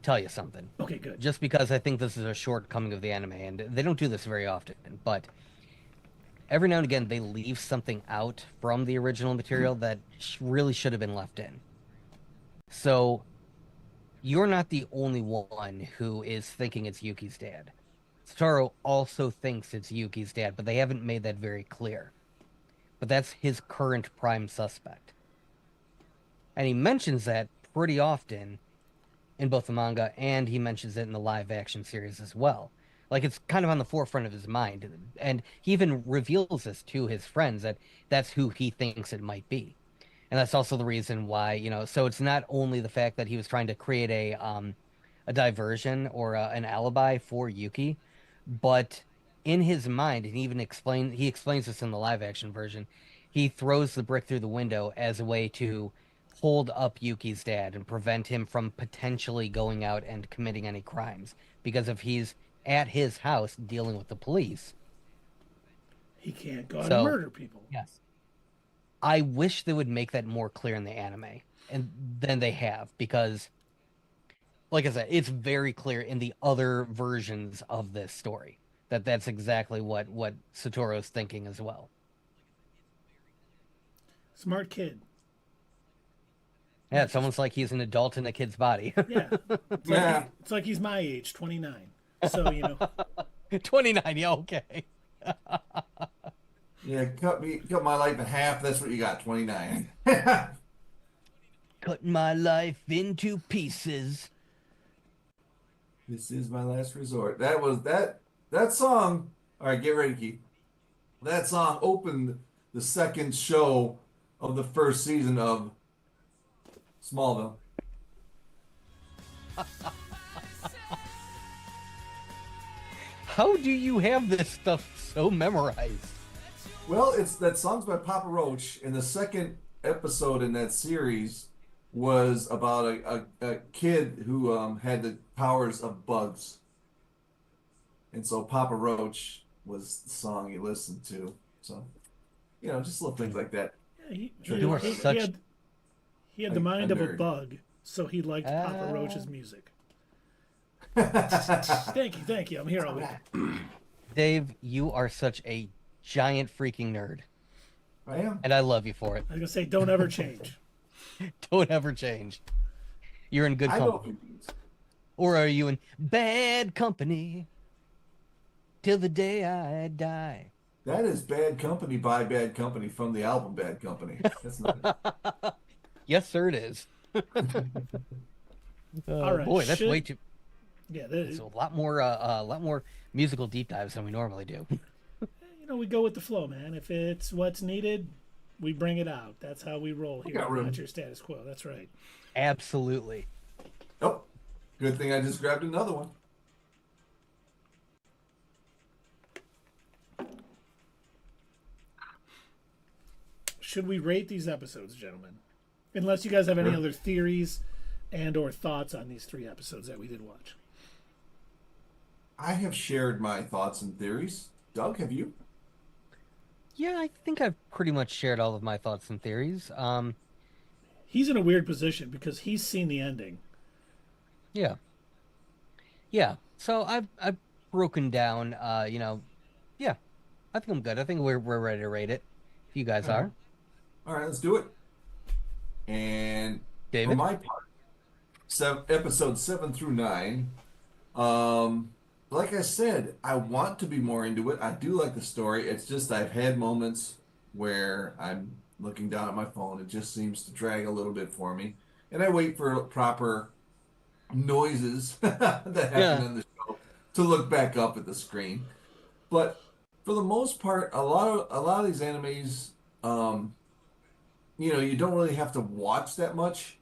tell you something. Okay, good. Just because I think this is a shortcoming of the anime, and they don't do this very often, but every now and again they leave something out from the original material that really should have been left in. So you're not the only one who is thinking it's Yuki's dad. Satoru also thinks it's Yuki's dad, but they haven't made that very clear. But that's his current prime suspect. And he mentions that pretty often in both the manga, and he mentions it in the live action series as well. Like, it's kind of on the forefront of his mind. And he even reveals this to his friends, that that's who he thinks it might be. And that's also the reason why, so it's not only the fact that he was trying to create a diversion or an alibi for Yuki, but in his mind, and he explains this in the live action version, he throws the brick through the window as a way to hold up Yuki's dad and prevent him from potentially going out and committing any crimes. Because if he's at his house dealing with the police, he can't go out and murder people. Yes. I wish they would make that more clear in the anime than they have, because, like I said, it's very clear in the other versions of this story that that's exactly what Satoru's thinking as well. Smart kid. Yeah, it's almost like he's an adult in a kid's body. Yeah. It's like he's my age, 29. So, 29, yeah, okay. Yeah, cut my life in half. That's what you got, 29. Cut my life into pieces. This is my last resort. That was that song. All right, get ready, Keith. That song opened the second show of the first season of Smallville. How do you have this stuff so memorized? Well, it's that song's by Papa Roach, and the second episode in that series was about a kid who had the powers of bugs. And so Papa Roach was the song he listened to. So, just little things like that. Yeah, You are such. he had the mind of a nerd. bug, so he liked Papa Roach's music. Thank you. I'm here all week. Dave, you are such a giant freaking nerd. I am. And I love you for it. I was gonna say, don't ever change. Don't ever change. You're in good I know company. Or are you in bad company till the day I die? that is Bad Company by Bad Company from the album Bad Company. That's not Yes, sir, it is. All right, Boy, that's way too. Yeah, It's a lot more musical deep dives than we normally do. we go with the flow, man. If it's what's needed, we bring it out. That's how we roll here. got room. Not your status quo. That's right. Absolutely. Oh, good thing I just grabbed another one. Should we rate these episodes, gentlemen? Unless you guys have any other theories and or thoughts on these 3 episodes that we did watch. I have shared my thoughts and theories. Doug, have you? Yeah, I think I've pretty much shared all of my thoughts and theories. He's in a weird position because he's seen the ending. Yeah. Yeah. So I've broken down. Yeah. I think I'm good. I think we're ready to rate it. If you guys are. All right, let's do it. And for David? my part, episodes 7 through 9. Like I said, I want to be more into it. I do like the story. It's just I've had moments where I'm looking down at my phone. It just seems to drag a little bit for me. And I wait for proper noises that happen in the show to look back up at the screen. But for the most part, a lot of these animes, you don't really have to watch that much.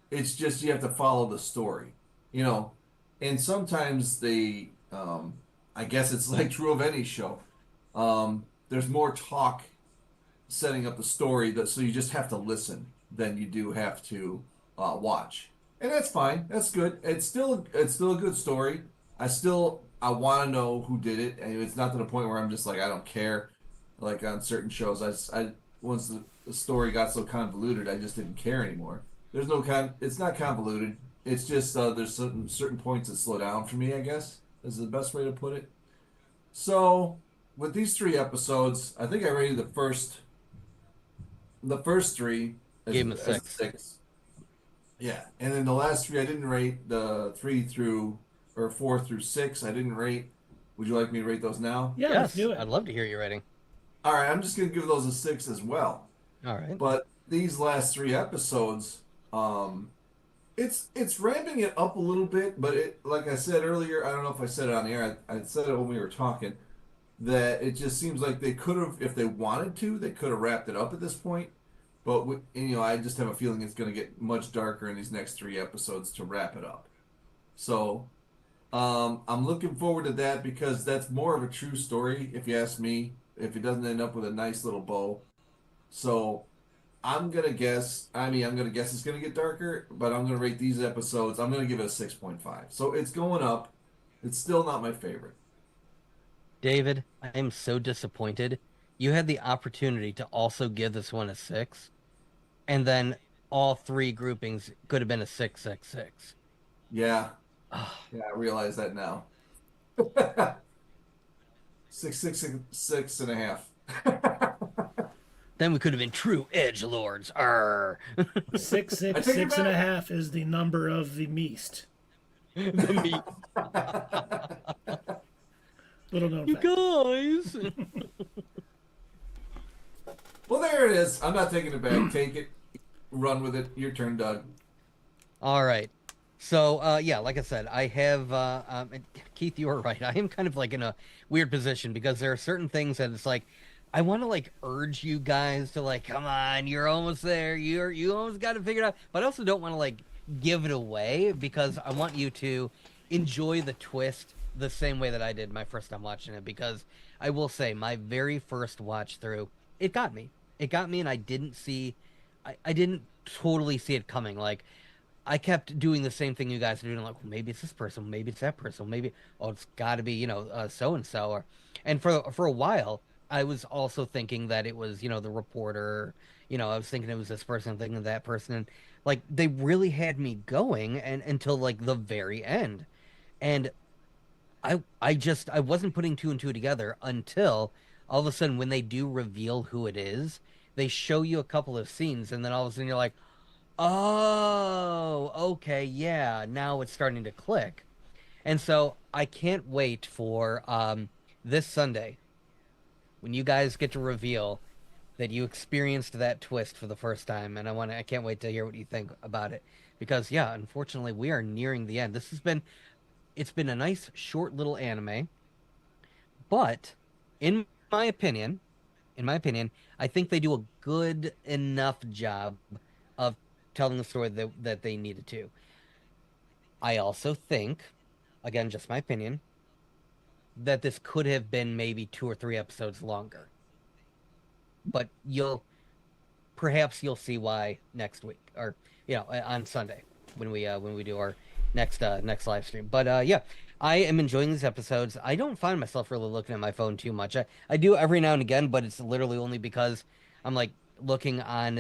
It's just you have to follow the story, and sometimes I guess it's like true of any show. There's more talk setting up the story so you just have to listen than you do have to watch, and that's fine. That's good. It's still a good story. I want to know who did it, and it's not to the point where I'm just like I don't care. Like on certain shows, I once the story got so convoluted, I just didn't care anymore. There's no it's not convoluted. It's just there's certain points that slow down for me, I guess, is the best way to put it. So with these 3 episodes, I think I rated the first 3 as, Gave him a as 6. 6. Yeah, and then the last 3 I didn't rate. The 4 through 6 I didn't rate. Would you like me to rate those now? Yeah, let's do it. I'd love to hear your rating. All right, I'm just gonna give those a 6 as well. All right. But these last 3 episodes, it's ramping it up a little bit. But like I said earlier, I don't know if I said it on the air. I said it when we were talking that it just seems like they could have, if they wanted to, they could have wrapped it up at this point. But I just have a feeling it's going to get much darker in these next 3 episodes to wrap it up. So I'm looking forward to that because that's more of a true story, if you ask me. If it doesn't end up with a nice little bow. So I'm going to guess it's going to get darker, but I'm going to rate these episodes. I'm going to give it a 6.5. So it's going up. It's still not my favorite. David, I am so disappointed. You had the opportunity to also give this one a 6, and then all 3 groupings could have been a 666. Yeah. Yeah, I realize that now. 6.5. Then we could have been true edge lords. Arr. 6.5 is the number of the meast. The meat. Little known You fact. guys. Well, there it is. I'm not taking it back. Take it. Run with it. Your turn, Doug. All right. So, yeah, like I said, I have, and Keith, you were right. I am kind of like in a weird position because there are certain things that it's like, I want to like urge you guys to like, come on, you're almost there. You almost got to figure it out. But I also don't want to like give it away because I want you to enjoy the twist the same way that I did my first time watching it. Because I will say, my very first watch through, it got me. It got me, and I didn't totally see it coming. Like I kept doing the same thing you guys are doing. Like, well, maybe it's this person, maybe it's that person, maybe oh, it's got to be so and so. Or and for a while, I was also thinking that it was the reporter. I was thinking it was this person, thinking of that person, and like they really had me going, and until like the very end, and I wasn't putting two and two together until all of a sudden when they do reveal who it is, they show you a couple of scenes, and then all of a sudden you're like, oh, okay, yeah, now it's starting to click. And so I can't wait for this Sunday when you guys get to reveal that you experienced that twist for the first time. And I can't wait to hear what you think about it. Because yeah, unfortunately, we are nearing the end. It's been a nice short little anime, but in my opinion, I think they do a good enough job of telling the story that they needed to. I also think, again, just my opinion, that this could have been maybe 2 or 3 episodes longer. But you'll see why next week, or on Sunday when we do our next live stream. But yeah, I am enjoying these episodes. I don't find myself really looking at my phone too much. I do every now and again, but it's literally only because I'm like looking on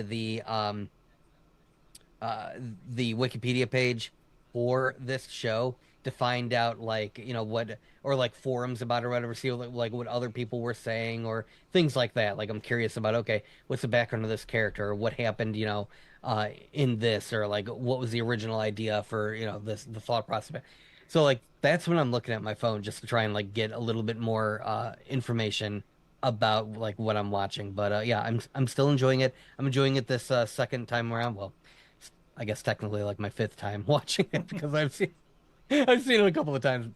uh, the Wikipedia page for this show to find out like what, or like forums about it or whatever, see like what other people were saying or things like that. Like I'm curious about, okay, what's the background of this character, or what happened in this, or like what was the original idea for this, the thought process. So like that's when I'm looking at my phone just to try and like get a little bit more information about like what I'm watching. But yeah, I'm still enjoying it. I'm enjoying it this second time around. Well, I guess technically like my fifth time watching it because I've seen it a couple of times.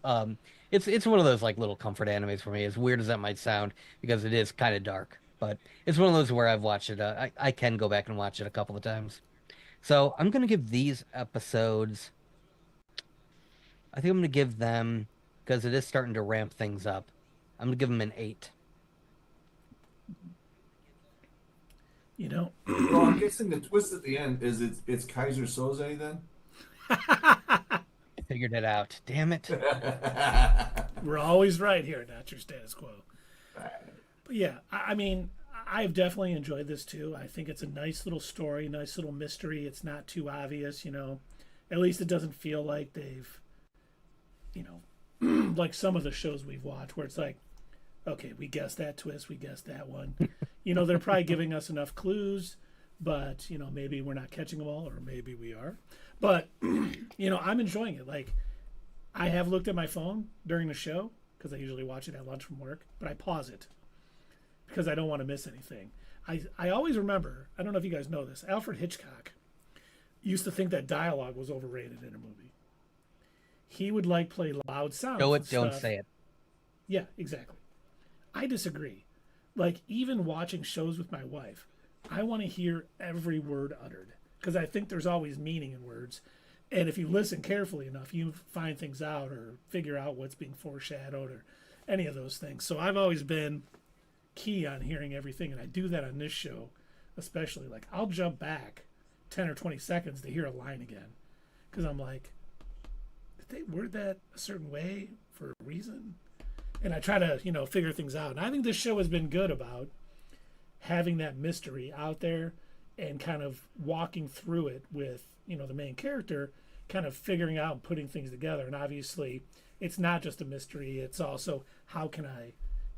It's one of those like little comfort animes for me. As weird as that might sound, because it is kind of dark, but it's one of those where I've watched it. I can go back and watch it a couple of times. So I'm gonna give these episodes. I think I'm gonna give them, because it is starting to ramp things up. I'm gonna give them an 8. You know, Well, I'm guessing the twist at the end is it's Kaiser Soze then? Figured it out. Damn it. we're always right here, not your status quo. But yeah, I mean, I've definitely enjoyed this too. I think it's a nice little story, nice little mystery. It's not too obvious, you know. At least it doesn't feel like they've, you know, like some of the shows we've watched where it's like, okay, we guessed that twist, we guessed that one. You know, they're probably giving us enough clues, but, you know, maybe we're not catching them all, or maybe we are. But, you know, I'm enjoying it. Like, I have looked at my phone during the show, because I usually watch it at lunch from work, but I pause it because I don't want to miss anything. I always remember, I don't know if you guys know this, Alfred Hitchcock used to think that dialogue was overrated in a movie. He would like play loud sounds. Show and it, don't stuff. say it. Yeah, exactly. I disagree. Like, even watching shows with my wife, I want to hear every word uttered because I think there's always meaning in words. And if you listen carefully enough, you find things out or figure out what's being foreshadowed or any of those things. So I've always been key on hearing everything, and I do that on this show especially. Like, I'll jump back 10 or 20 seconds to hear a line again because I'm like, did they word that a certain way for a reason? And I try to, you know, figure things out. And I think this show has been good about having that mystery out there and kind of walking through it with, you know, the main character kind of figuring out and putting things together. And obviously it's not just a mystery, it's also how can I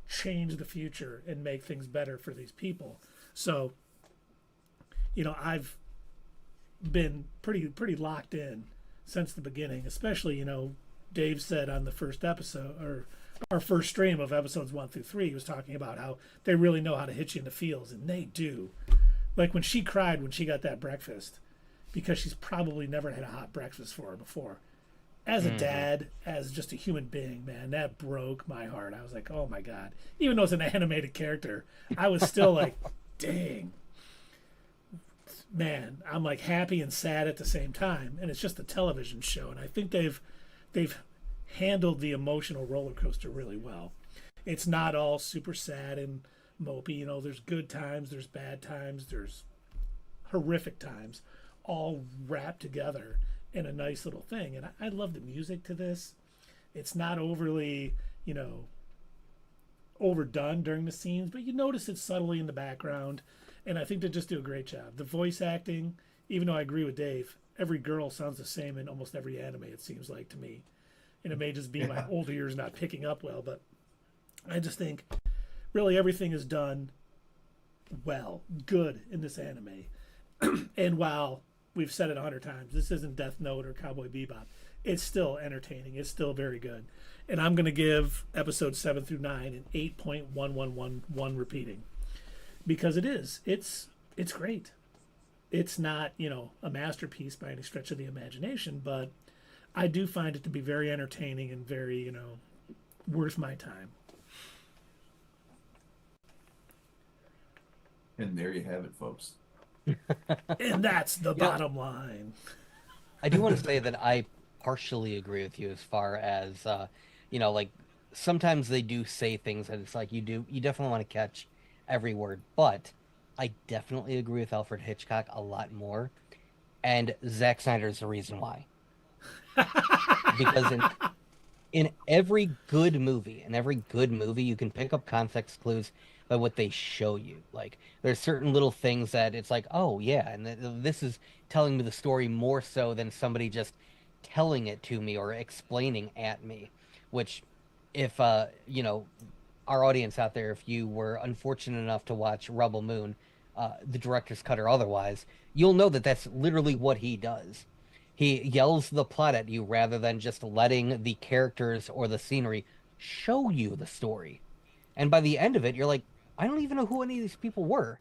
change the future and make things better for these people. So, you know, I've been pretty locked in since the beginning, especially, you know, Dave said on the first episode, or our first stream of episodes 1 through 3, he was talking about how they really know how to hit you in the feels, and they do. Like when she cried when she got that breakfast, because she's probably never had a hot breakfast for her before. as a dad, as just a human being, man, that broke my heart. I was like, oh my God. Even though it's an animated character, I was still like, dang. Man, I'm like happy and sad at the same time. And it's just a television show. And I think they've handled the emotional roller coaster really well. It's not all super sad and mopey. You know, there's good times, there's bad times, there's horrific times, all wrapped together in a nice little thing. And I love the music to this. It's not overly, you know, overdone during the scenes, but you notice it subtly in the background. And I think they just do a great job. The voice acting, even though I agree with Dave, every girl sounds the same in almost every anime, it seems like to me. And it may just be my older years not picking up well, but I just think really everything is done well, good in this anime. And while we've said it 100 times, this isn't Death Note or Cowboy Bebop, it's still entertaining. It's still very good. And I'm going to give episodes 7 through 9 an 8.1111 repeating. Because it is. It's great. It's not, you know, a masterpiece by any stretch of the imagination, but I do find it to be very entertaining and very, you know, worth my time. And there you have it, folks. And that's the bottom line. I do want to say that I partially agree with you as far as, you know, like sometimes they do say things and it's like you definitely want to catch every word, but I definitely agree with Alfred Hitchcock a lot more, and Zack Snyder's the reason why. Because in every good movie, you can pick up context clues by what they show you. Like there's certain little things that it's like, oh yeah, and this is telling me the story more so than somebody just telling it to me or explaining at me. Which, if you know, our audience out there, if you were unfortunate enough to watch Rebel Moon, the director's cut or otherwise, you'll know that that's literally what he does. He yells the plot at you rather than just letting the characters or the scenery show you the story. And by the end of it, you're like, I don't even know who any of these people were.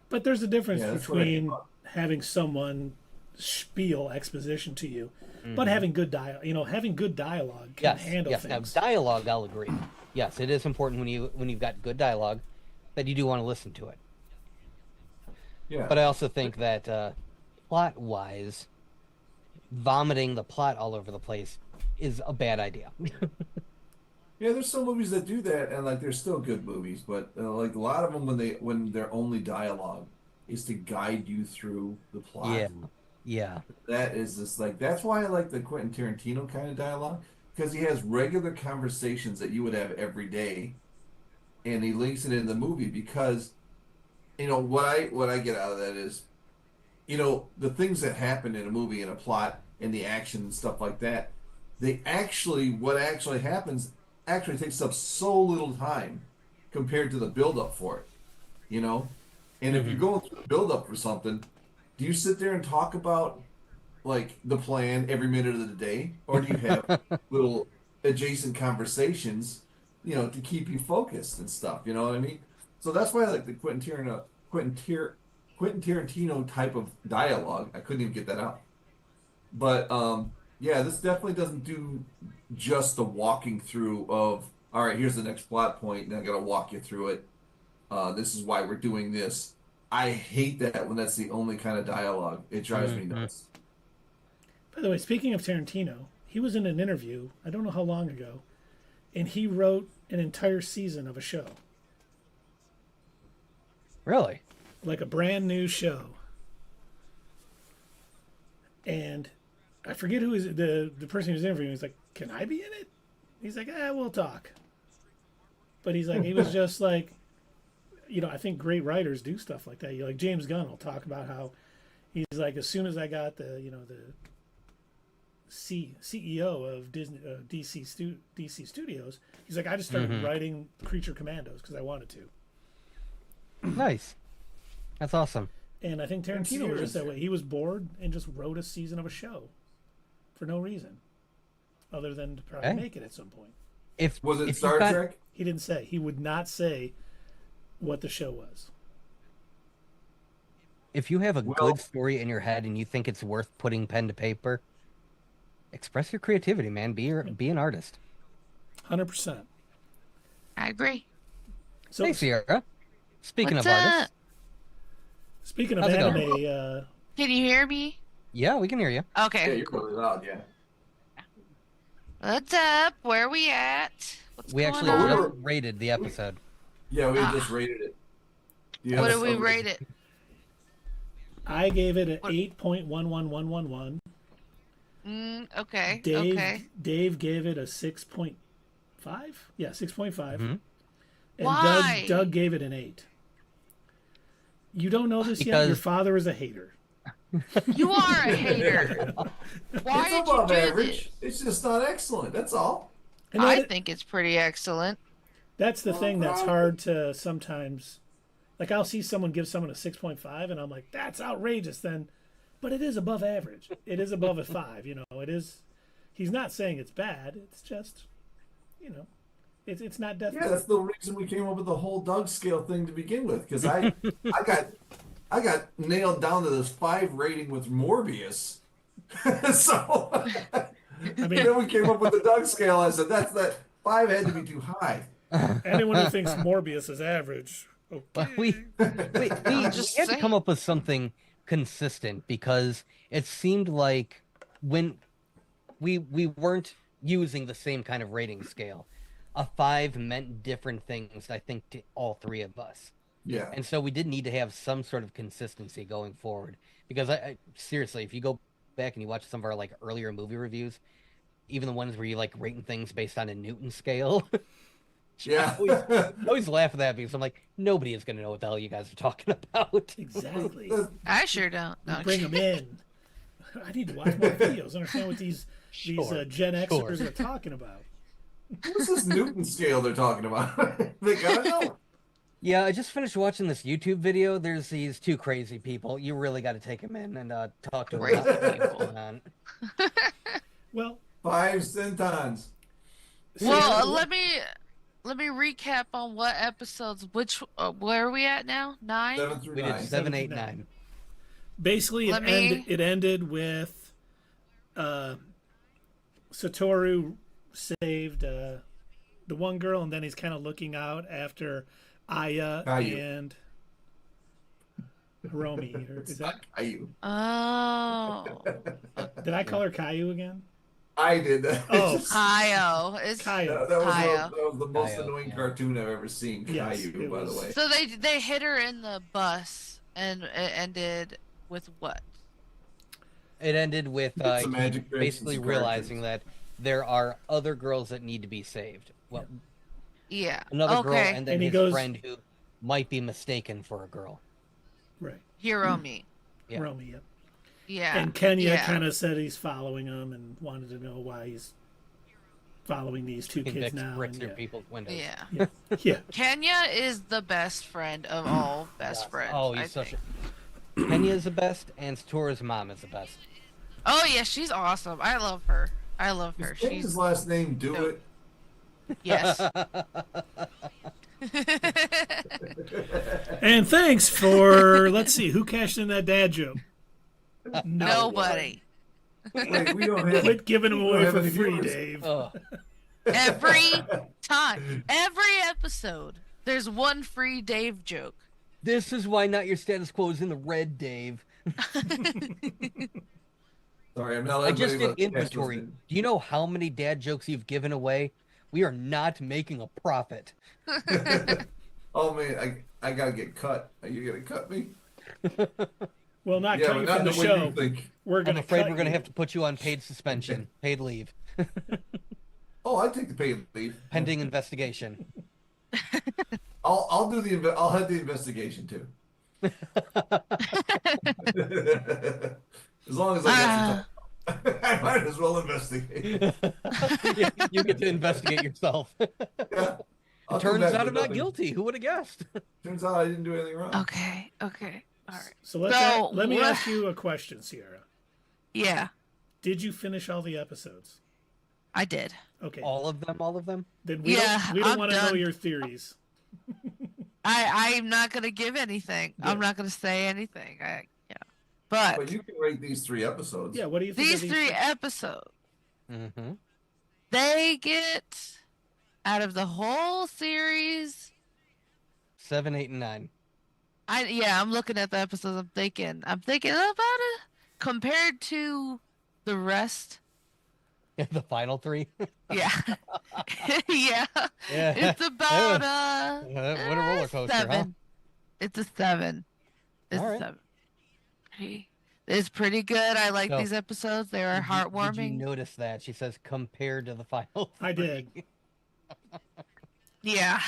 But there's a difference between having someone spiel exposition to you, but having good dialogue. You know, having good dialogue can handle things. Now, dialogue, I'll agree. Yes, it is important when you've got good dialogue that you do want to listen to it. Yeah. But I also think that plot-wise, vomiting the plot all over the place is a bad idea. Yeah, there's some movies that do that, and like they're still good movies, but like a lot of them when their only dialogue is to guide you through the plot. Yeah. That is just like that's why I like the Quentin Tarantino kind of dialogue, because he has regular conversations that you would have every day, and he links it in the movie because, you know, what I get out of that is, you know, the things that happen in a movie and a plot and the action and stuff like that, what actually happens actually takes up so little time compared to the build up for it, you know? And if you're going through the build up for something, do you sit there and talk about like the plan every minute of the day, or do you have little adjacent conversations, you know, to keep you focused and stuff? You know what I mean? So that's why I like the Quentin Tarantino type of dialogue. I couldn't even get that out, but yeah, this definitely doesn't do just the walking through of all right. Here's the next plot point, and I got to walk you through it. This is why we're doing this. I hate that when that's the only kind of dialogue. It drives me nuts. By the way, speaking of Tarantino, he was in an interview, I don't know how long ago, and he wrote an entire season of a show. Really? Like a brand new show. And I forget who is the person who was interviewing. He's like, "Can I be in it?" He's like, "We'll talk." But he's like, he was just like, you know, I think great writers do stuff like that. You like James Gunn will talk about how he's like, as soon as I got the, you know, the CEO of DC Studios, he's like, I just started writing Creature Commandos because I wanted to. Nice. That's awesome. And I think Tarantino was just that way. He was bored and just wrote a season of a show for no reason, other than to probably make it at some point. Was it Star Trek? He didn't say. He would not say what the show was. If you have a good story in your head and you think it's worth putting pen to paper, express your creativity, man. Be an artist. 100%. I agree. So Hey, Sierra. Speaking What's of up? artists, speaking of How's it going? anime, Can you hear me? yeah, we can hear you. Yeah, Okay. you're really loud. Yeah. What's up? Where we at? What's We going actually on? just rated the episode. Yeah, we Ah. just rated it. The What did we episode was- rate it? I gave it an What- 8.11111. Okay. Dave Okay. Dave gave it a 6.5. Yeah, 6.5. Mhm. And Why? Doug gave it an 8. You don't know this yet? Your Because- father is a hater. You are a hater. Why It's did you above do average. this? It's just not excellent. That's all. And I that- think it's pretty excellent. that's the thing that's hard to sometimes. Like, I'll see someone give someone a 6.5, and I'm like, that's outrageous then. But it is above average. It is above a 5, you know. It is. He's not saying it's bad. It's just, you know, it's not Yeah, definitely. that's the reason we came up with the whole Doug scale thing to begin with. Because I got nailed down to this 5 rating with Morbius. So I mean, then we came up with the Doug scale. I said that 5 had to be too high. anyone who thinks Morbius is average, But okay. we just had to saying. come up with something consistent because it seemed like when we weren't using the same kind of rating scale. A 5 meant different things, I think, to all three of us. Yeah. And so we did need to have some sort of consistency going forward. Because I seriously, if you go back and you watch some of our like earlier movie reviews, even the ones where you like rating things based on a Newton scale, Yeah. I always laugh at that because I'm like, nobody is going to know what the hell you guys are talking about. Exactly. I sure don't. No, Bring them in. I need to watch more videos. Understand what these Sure, Gen Xers sure. are talking about. What's this Newton scale they're talking about? They gotta know. Yeah, I just finished watching this YouTube video. There's these two crazy people. You really got to take them in and talk to them about Crazy what's people. going on. Well, 5 centons. Well, let me recap on what episodes. Where are we at now? 9. 7 through We did 9. 7, 8, 9. 9. basically, Let me- it ended with Satoru saved the one girl, and then he's kind of looking out after Aya Caillou. and Hiromi. Or is that, Caillou. Oh, did I call her Caillou again? I did that. Oh. Kaio. It's Caillou. That Caillou. was the most Caillou, annoying yeah. cartoon I've ever seen. Yes, Caillou, it by the was. way. so they hit her in the bus, and it ended with what? It ended with Get some he magic tricks and basically some realizing characters. that there are other girls that need to be saved. Well, Yeah. another girl Okay. and then And he his goes- friend who might be mistaken for a girl. Right. Hiromi. Yeah. Hiromi, yep. Yeah. And Kenya yeah. kind of said he's following him and wanted to know why he's following these two kids Convicts now. bricks And through yeah. people's windows. Yeah. Yeah. Kenya is the best friend of all best Yes. friends. Oh, I he's such think. a. Kenya's the best, and Satoru's mom is the best. Oh yeah, she's awesome. I love her. I love her. Is She's his last name Do dope. It? yes. And thanks for, let's see, who cashed in that dad joke? Nobody. Wait, we don't have. Quit giving them we don't away have for any free, viewers. Dave. Ugh. Every time, every episode, there's one free Dave joke. This is why Not Your Status Quo is in the red, Dave. Sorry, I'm not. I just did letting anybody else inventory. listen. Do you know how many dad jokes you've given away? We are not making a profit. Oh man, I gotta get cut. Are you gonna cut me? Well, not Yeah, cut but you not from the the way show. you think. We're I'm going to afraid we're going to have to put you on paid suspension, paid leave, Oh, I take the paid leave. pending investigation. I'll do the I'll head the investigation too. As long as I got some time. I might as well investigate. You get to investigate yourself. Yeah. I'll come Turns back out with I'm not nothing. guilty. Who would have guessed? Turns out I didn't do anything wrong. Okay. Okay. All right. So let's So, let me what- ask you a question, Sierra. Yeah, Did you finish all the episodes? I did. Okay. All of them? All of them? Then we Yeah, don't I'm want to know done. your theories. I'm not gonna give anything. I'm Yeah. not gonna say anything. Yeah. But But you can rate these 3 episodes. Yeah, what do you think these of three episodes. Mm-hmm. They get out of the whole series. 7, 8, and 9. I'm looking at the episodes. I'm thinking about it compared to the rest. The final 3. Yeah, yeah. Yeah. It's about What a roller coaster, 7. It's a 7. It's All a right. 7. It's pretty good. I like So, these episodes. They are Did heartwarming. you notice that she says compared to the final? I 3? did. Yeah.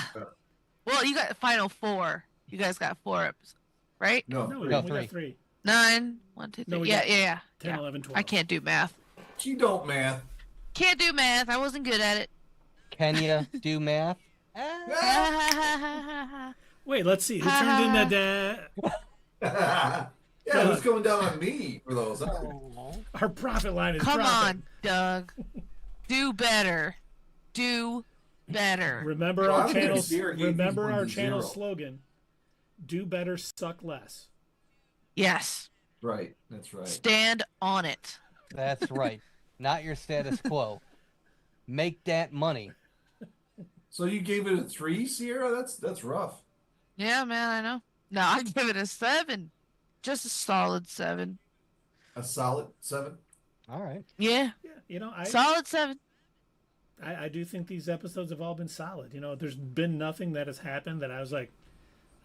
Well, you got final 4. You guys got 4 episodes, right? No, No, three. we 3. got 3. 9, 1, 2, 3. No, we yeah, got yeah. 10, yeah. 11, 12. I can't do math. She don't math. Can't do math. I wasn't good at it. Can you do math? Wait, let's see. Who turned in that Yeah, who's going down on me for those? Our profit line is Come dropping. on, Doug. Do better. Do better. Remember Well, our I'm gonna channel. steer it, Remember one our to channel 0. slogan: "Do better, suck less." Yes. Right, that's right. Stand on it. That's right. Not your status quo. Make that money. So you gave it a 3, Sierra? That's rough. Yeah, man, I know. No, I give it a 7. Just a solid 7. A solid 7. All right. Yeah. Yeah, Solid 7. I do think these episodes have all been solid. There's been nothing that has happened that I was like,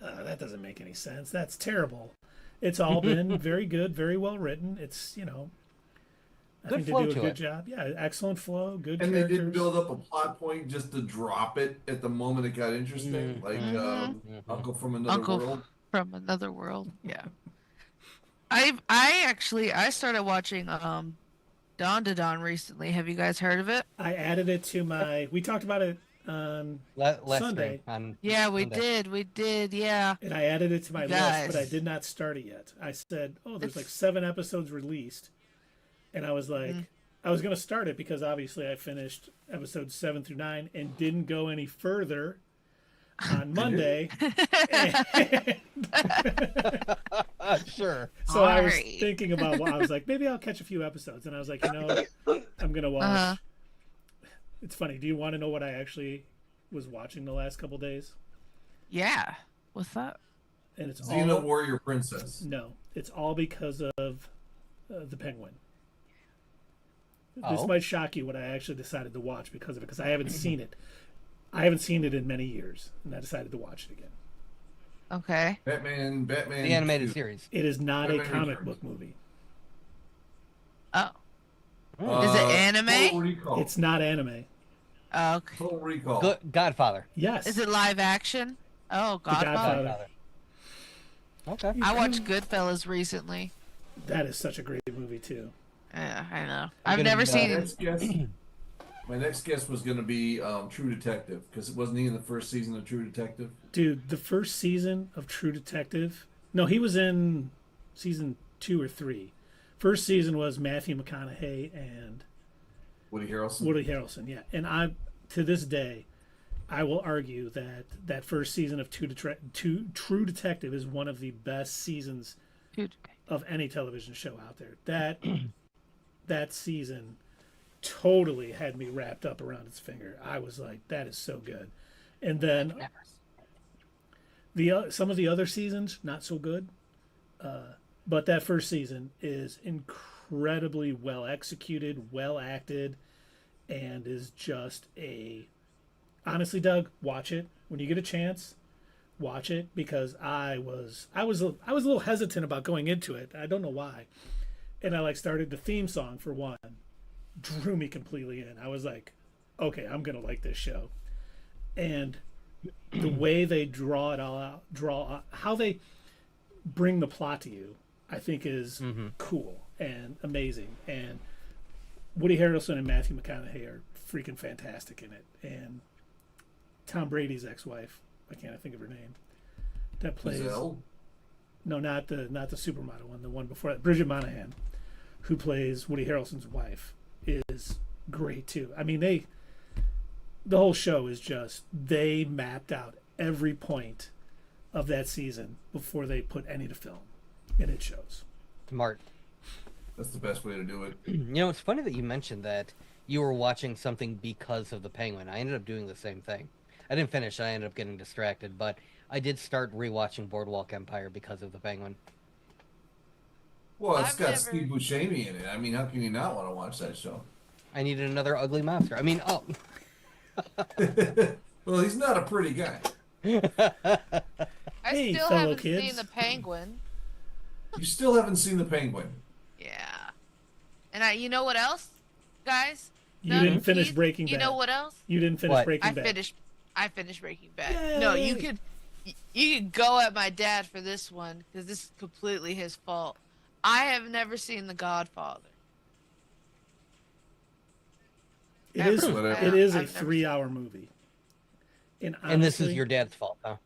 that doesn't make any sense. That's terrible. It's all been very good, very well written. It's, I Good think flow they do a to good it. job. Yeah, excellent flow, good And characters. they didn't build up a plot point just to drop it at the moment it got interesting, like Uncle from Another World. From Another World. Yeah. I started watching Dawn to Dawn recently. Have you guys heard of it? I added it to my. We talked about it on Last Sunday. stream on Yeah, we Sunday. did. Yeah. And I added it to my list, Guys. but I did not start it yet. I said, there's It's- like 7 episodes released. And I was like, I was going to start it because obviously I finished episodes 7 through 9 and didn't go any further on Monday. Sure. So I was Alright. thinking about I was like, maybe I'll catch a few episodes. And I was like, I'm going to watch. It's funny. Do you want to know what I actually was watching the last couple days? Yeah. What's that? And it's Xena all Warrior Princess. no, it's all because of the Penguin. This Oh. might shock you what I actually decided to watch because of it, because I haven't seen it. I haven't seen it in many years, and I decided to watch it again. Okay. Batman. The animated 2. series. It is not a Batman comic Returns. book movie. Oh. Is it anime? Total Recall. It's not anime. Okay. Total Recall. Good Godfather. Yes. Is it live action? Oh, Godfather. Godfather. Okay. I watched Goodfellas recently. That is such a great movie too. Yeah, I know. I'm I've gonna never be, seen. My next guess was going to be True Detective, because it wasn't he in the first season of True Detective. Dude, the first season of True Detective. No, he was in season 2 or 3. First season was Matthew McConaughey and Woody Harrelson. Woody Harrelson. Yeah, and to this day, I will argue that first season of True Detective is one of the best seasons Dude, of any television show out there. That season totally had me wrapped up around its finger. I was like, that is so good. And then some of the other seasons not so good, but that first season is incredibly well executed, well acted, and is just honestly, Doug, watch it when you get a chance. Watch it, because I was a little hesitant about going into it. I don't know why. And I started the theme song for one, drew me completely in. I was like, okay, I'm gonna like this show. And the way they draw it all out, how they bring the plot to you, I think is cool and amazing. And Woody Harrelson and Matthew McConaughey are freaking fantastic in it. And Tom Brady's ex-wife, I can't think of her name, that plays Giselle? no, not the supermodel one, the one before that, Bridget Monahan, who plays Woody Harrelson's wife, is great too. I mean, the whole show is just, they mapped out every point of that season before they put any to film, and it shows. Smart. That's the best way to do it. You know, it's funny that you mentioned that you were watching something because of the Penguin. I ended up doing the same thing. I didn't finish. I ended up getting distracted, but I did start rewatching Boardwalk Empire because of the Penguin. Well, it's I've got never- Steve Buscemi in it. I mean, how can you not want to watch that show? I needed another ugly monster. I mean, oh. Well, he's not a pretty guy. I Hey, still fellow haven't kids. seen the Penguin. You still haven't seen The Penguin. Yeah. And you know what else, guys? You No, didn't finish Keith, Breaking Bad. You know what else? You didn't finish What? Breaking I Bad. finished Breaking Bad. No, you Yay. could go at my dad for this one because this is completely his fault. I have never seen The Godfather. It is. Whatever. It is a I've never 3-hour movie. And And this is honestly, your dad's fault, huh?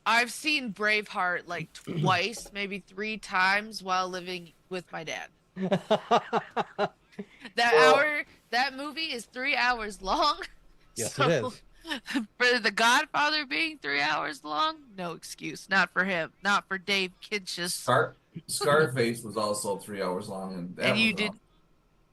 I've seen Braveheart like twice, maybe 3 times while living with my dad. That movie is 3 hours long. Yes, so, it is. For The Godfather being 3 hours long, no excuse. Not for him. Not for Dave Kinch's. Scarface was also 3 hours long, and that And you was did, awesome.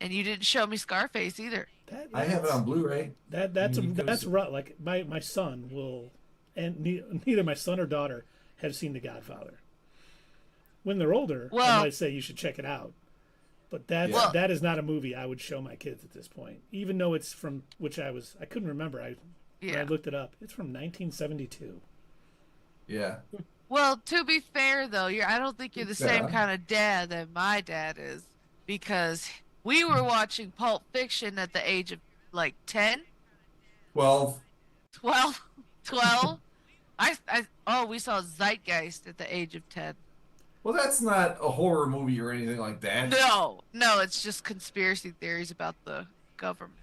and you didn't show me Scarface either. I have it on Blu-ray. That's rough. Like my son will, and neither my son or daughter have seen The Godfather. When they're older, I Well- might say you should check it out. But that Yeah. that is not a movie I would show my kids at this point. Even though it's from I couldn't remember. When I Yeah. looked it up. It's from 1972. Yeah. Well, to be fair though, I don't think you're the same Yeah. kind of dad that my dad is, because we were watching Pulp Fiction at the age of like 10, 12. 12, 12. We saw Zeitgeist at the age of 10. Well, that's not a horror movie or anything like that. No, it's just conspiracy theories about the government.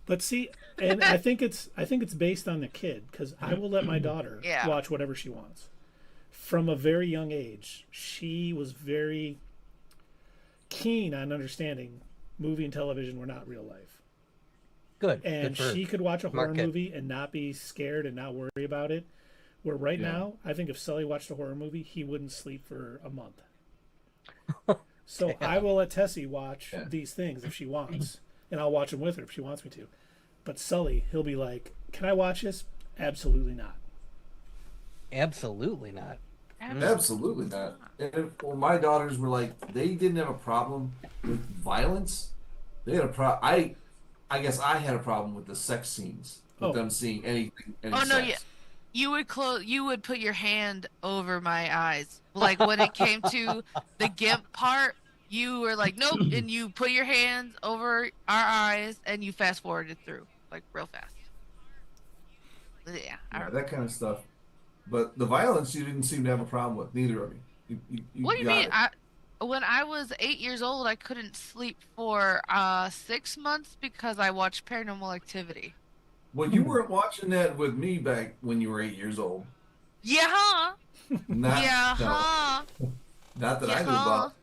But see, and I think it's based on the kid because I will let my daughter Yeah. watch whatever she wants. From a very young age, she was very keen on understanding movie and television were not real life. Good. And Good for her. she could watch a horror Smart kid. movie and not be scared and not worry about it. Where right Yeah. now, I think if Sully watched a horror movie, he wouldn't sleep for a month. So I will let Tessie watch Yeah. these things if she wants, and I'll watch them with her if she wants me to. But Sully, he'll be like, "Can I watch this?" Absolutely not. Absolutely not. Absolutely not. And, well, my daughters were like, they didn't have a problem with violence. They had a problem. I guess I had a problem with the sex scenes, with Oh. them seeing any Oh no, sex. yeah. You would put your hand over my eyes. Like when it came to the GIMP part, you were like, nope, and you put your hands over our eyes and you fast forwarded through, like real fast. Yeah. I Yeah, remember. that kind of stuff. But the violence, you didn't seem to have a problem with, neither of you. What do you got mean? it. When I was 8 years old, I couldn't sleep for 6 months because I watched Paranormal Activity. Well, you weren't watching that with me back when you were 8 years old. Yeah, huh? Not, Yeah, no, huh? not that Yeah, I knew about.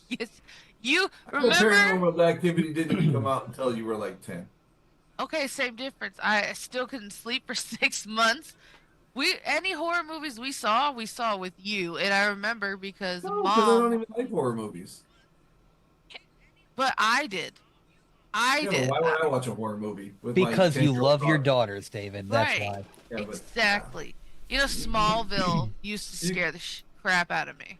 Yes. You I know remember? Paranormal Activity didn't even come out until you were like 10. Okay, same difference. I still couldn't sleep for 6 months. Any horror movies we saw with you, and I remember because No, because I don't Mom. even like horror movies. But I did. Yeah, but did. why would I watch a horror movie with my Because you 10-year-old love your daughter? daughters, David. That's Right. why. Yeah, but- Exactly. You know, Smallville used to You- scare the crap out of me.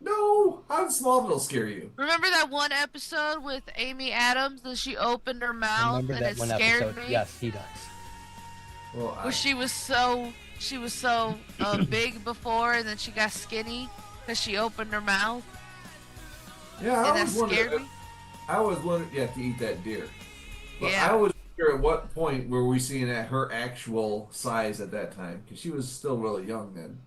No, how did Smallville scare you? Remember that one episode with Amy Adams and she opened her I mouth remember and that it one scared episode. me? Yes, he does. Well, Where she was so big before and then she got skinny because she opened her mouth yeah, and I that was wondering. scared me. I always wondered, yeah, to eat that deer. But Yeah. I was wondering at what point were we seeing at her actual size at that time? Because she was still really young then.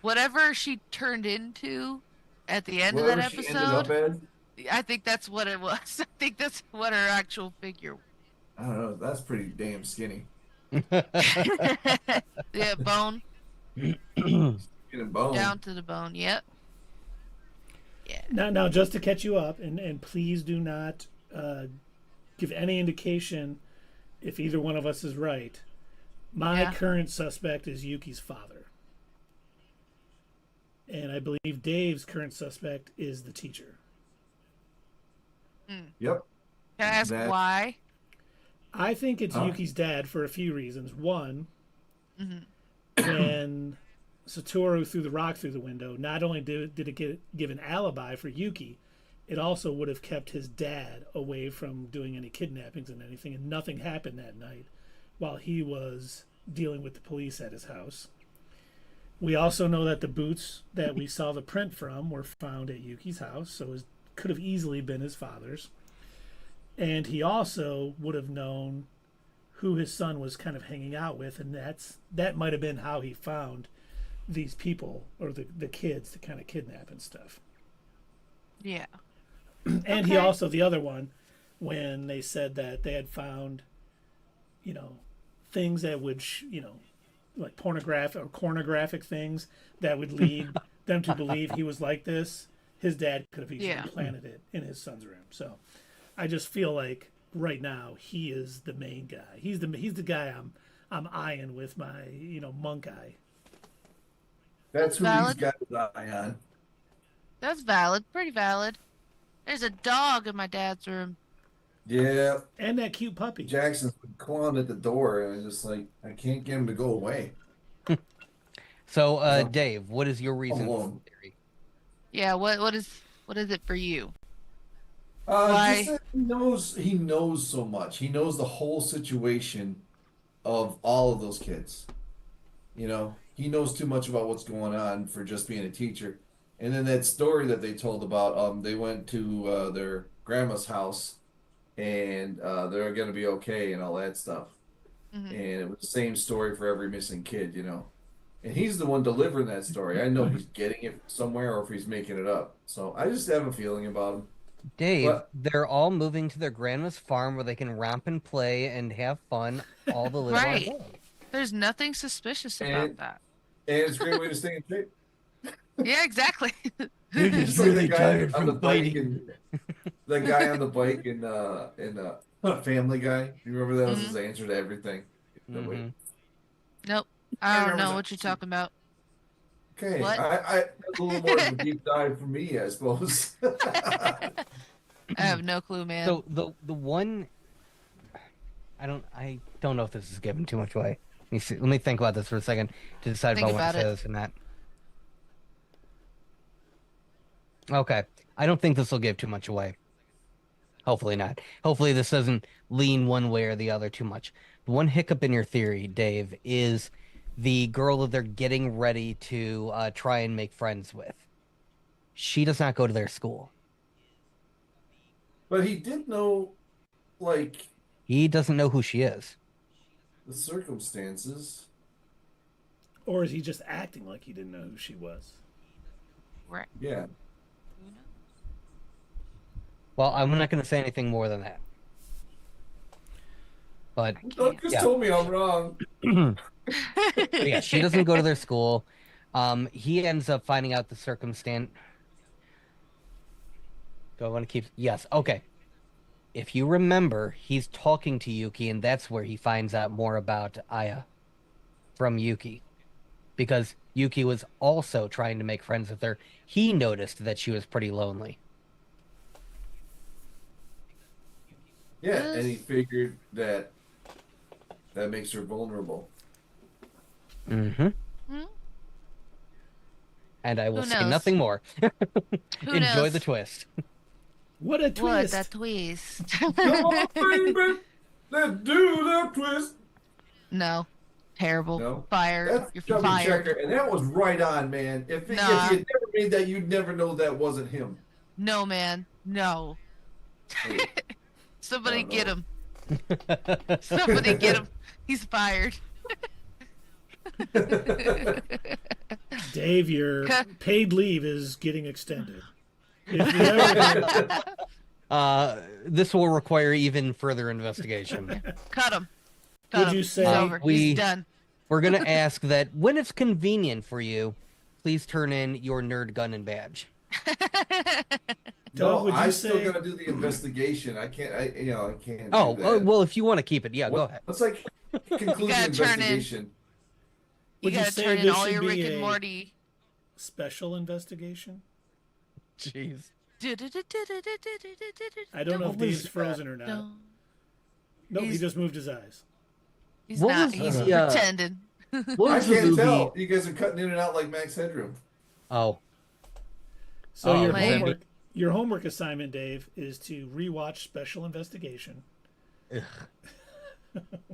Whatever she turned into at the end Whatever of that she ended up episode, as, I think that's what it was. I think that's what her actual figure. I don't know. That's pretty damn skinny. Yeah, bone Skin and bone. down to the bone. Yep. Yeah. Now, just to catch you up, and please do not give any indication if either one of us is right. My Yeah. current suspect is Yuki's father. And I believe Dave's current suspect is the teacher. Yep. Can I ask That- why? I think it's Huh? Yuki's dad for a few reasons. One, Hmm. when Satoru threw the rock through the window, not only did it give an alibi for Yuki, it also would have kept his dad away from doing any kidnappings and anything, and nothing happened that night while he was dealing with the police at his house. We also know that the boots that we saw the print from were found at Yuki's house, so it could have easily been his father's. And he also would have known who his son was kind of hanging out with, and that might have been how he found these people or the kids to kind of kidnap and stuff. Yeah. And he Okay. also, the other one, when they said that they had found, things that would, like pornographic things that would lead them to believe he was like this, his dad could have easily Yeah. planted it in his son's room. So I just feel like right now he is the main guy. He's the guy I'm eyeing with my, monk eye. That's who Valid. he's got his eye on. That's valid. Pretty valid. There's a dog in my dad's room. Yeah, And that cute puppy. Jackson's been clawing at the door, and I'm just like, I can't get him to go away. So, No. Dave, what is your reason for Alone. the theory? Yeah. What is it for you? Just Why? that he knows so much. He knows the whole situation of all of those kids. He knows too much about what's going on for just being a teacher. And then that story that they told about, they went to their grandma's house, and they're gonna be okay and all that stuff. Hmm. And it was the same story for every missing kid. And he's the one delivering that story. I know he's getting it somewhere, or if he's making it up. So I just have a feeling about him. Dave, But they're all moving to their grandma's farm where they can romp and play and have fun all the live Right. on. There's nothing suspicious about And- that. and it's a great way to stay in shape. Yeah. Exactly. They're Just like the guy on the bike and the guy on the bike in Family Guy. You remember that was his answer to everything. Mhm. Nope. I I don't remember know that. what you're talking about. Okay, What? I that's a little more of a deep dive for me, I suppose. I have no clue, man. So the one, I don't know if this is giving too much away. Let me think about this for a second to decide if Think I want to about say it. this or not. Okay, I don't think this will give too much away. Hopefully not. Hopefully this doesn't lean one way or the other too much. The one hiccup in your theory, Dave, is the girl that they're getting ready to try and make friends with. She does not go to their school. But he did know, like, He doesn't know who she is. the circumstances. Or is he just acting like he didn't know who she was? Right. Yeah. Well, I'm not going to say anything more than that. But Doug just Yeah. told me I'm wrong. But yeah, she doesn't go to their school. He ends up finding out the circumstance. Do I want to keep? Yes. Okay. If you remember, he's talking to Yuki, and that's where he finds out more about Aya from Yuki. Because Yuki was also trying to make friends with her. He noticed that she was pretty lonely. Yeah, and he figured that makes her vulnerable. Mm-hmm. Hmm? And I will Who say knows? nothing more. Who Enjoy knows? the twist. What a twist! What a twist. Come on, baby, let's do the twist. No. Terrible. No, Fired. that's You're Chubby fired. Checker, and that was right on, man. If you Nah. had never made that, you'd never know that wasn't him. No, man. No. Hey, Somebody I don't get know. him. Somebody get him. He's fired. Dave, your paid leave is getting extended. If you ever, This will require even further investigation. Cut him. Would Cut him. you He's say- over. We- He's done. We're going to ask that when it's convenient for you, please turn in your nerd gun and badge. Doug, No, would you I still say- gotta do the investigation. I can't. I can't. Oh, do that. well, if you want to keep it, yeah, go What- ahead. Let's like conclude the gotta turn in- investigation. You Would you gotta say turn in this all should your be Rick and a- Morty. special investigation? Jeez. I don't know if was Dave's frozen or not. No. Nope, he just moved his eyes. He's What not. was He's the, pretending. What I was the can't movie? tell. You guys are cutting in and out like Max Headroom. Oh, So Oh, man. your homework assignment, Dave, is to rewatch Special Investigation. ugh,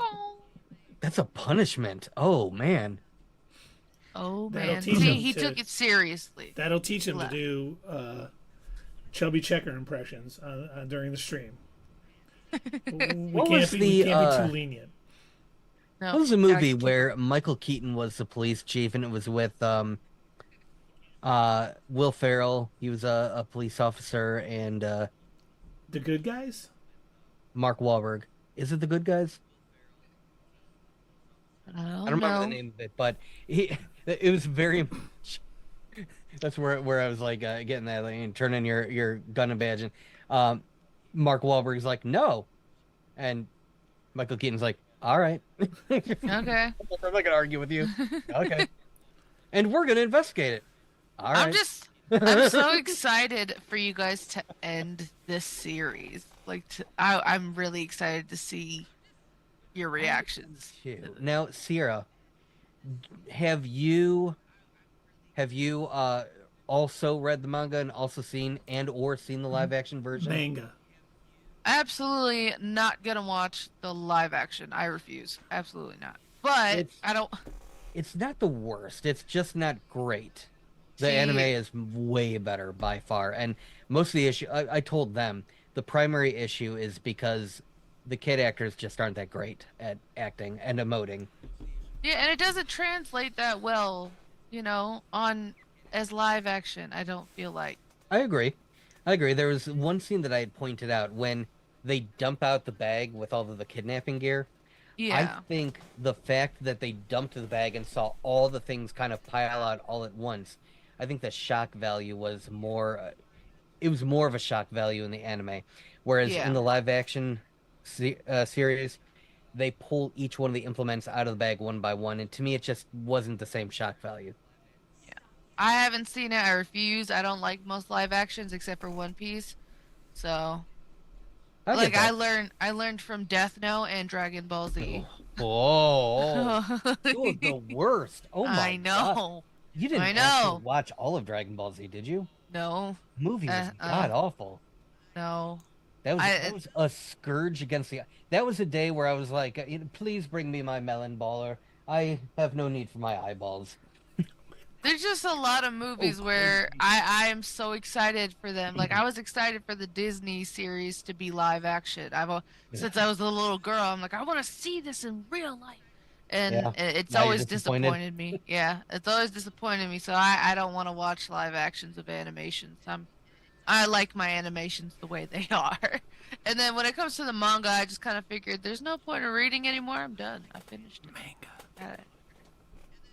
Oh, that's a punishment. Oh man. oh That'll man. teach See, him he to- took it seriously. That'll teach him to Left. do chubby checker impressions during the stream. What We was can't the, be too lenient. No, What was the movie gotta- where Michael Keaton was the police chief and it was with Will Ferrell? He was a police officer and The Good Guys? Mark Wahlberg. Is it The Good Guys? I I don't don't remember know. the name of it, but it was very much. That's where I was like getting that, like, turn in your gun and badge, and Mark Wahlberg's like no, and Michael Keaton's like all right. Okay. I'm not gonna argue with you. Okay, and we're gonna investigate it. All right. I'm so excited for you guys to end this series. Like, I'm really excited to see your reactions. Now, Sierra, have you also read the manga and also seen the live action version? Manga. Absolutely not gonna watch the live action. I refuse. Absolutely not. But It's- I don't. It's not the worst. It's just not great. The See- anime is way better by far, and most of the issue I told them the primary issue is because the kid actors just aren't that great at acting and emoting. Yeah, and it doesn't translate that well, on as live action. I don't feel like. I agree. There was one scene that I had pointed out when they dump out the bag with all of the kidnapping gear. Yeah. I think the fact that they dumped the bag and saw all the things kind of pile out all at once, I think the shock value was more. It was more of a shock value in the anime, whereas Yeah. in the live action series, they pull each one of the implements out of the bag one by one, and to me, it just wasn't the same shock value. I haven't seen it. I refuse. I don't like most live actions except for One Piece. So, I like, get I that. learned from Death Note and Dragon Ball Z. Oh, two of the worst. Oh my I God. know. You didn't I actually know. watch all of Dragon Ball Z, did you? No, The movie was Uh-uh. god awful. no. That was a scourge against the. That was a day where I was like, please bring me my melon baller. I have no need for my eyeballs. There's just a lot of movies where I am so excited for them. Like, I was excited for the Disney series to be live action. Since I was a little girl, I'm like, I want to see this in real life. And Yeah. it's Now you're always disappointed? disappointed me. Yeah, it's always disappointed me. So I don't want to watch live actions of animations. I like my animations the way they are. And then when it comes to the manga, I just kind of figured there's no point of reading anymore. I'm done. I finished it. Manga.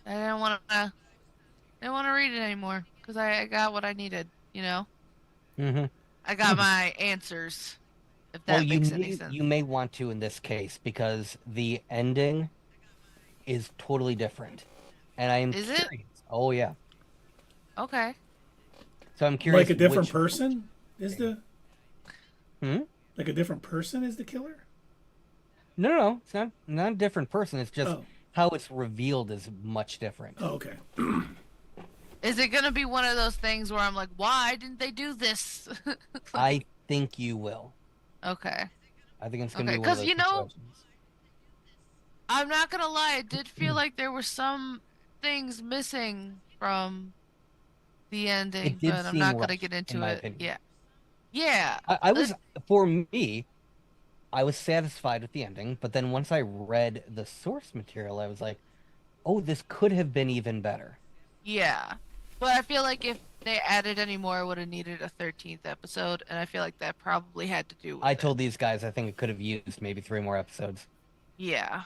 I didn't want to. I didn't want to read it anymore because I got what I needed. Mm-hmm. I got my answers. If that makes any sense. You may want to in this case because the ending is totally different, and I am Is it? curious. Oh yeah. Okay. So I'm curious. Like a different which- person is the. Hmm? Like a different person is the killer? No. It's not a different person. It's just Oh. how it's revealed is much different. Oh, okay. Is it gonna be one of those things where I'm like, why didn't they do this? I think you will. Okay. I think it's gonna Okay, be one of 'cause, those situations. I'm not gonna lie. It did feel like there were some things missing from the ending, did but I'm seem not gonna rushed, get into in my it. opinion. Yeah. Yeah. I was for me, I was satisfied with the ending, but then once I read the source material, I was like, "Oh, this could have been even better." Yeah. But I feel like if they added any more, it would have needed a 13th episode, and I feel like that probably had to do with I it. told these guys I think it could have used maybe 3 more episodes. Yeah.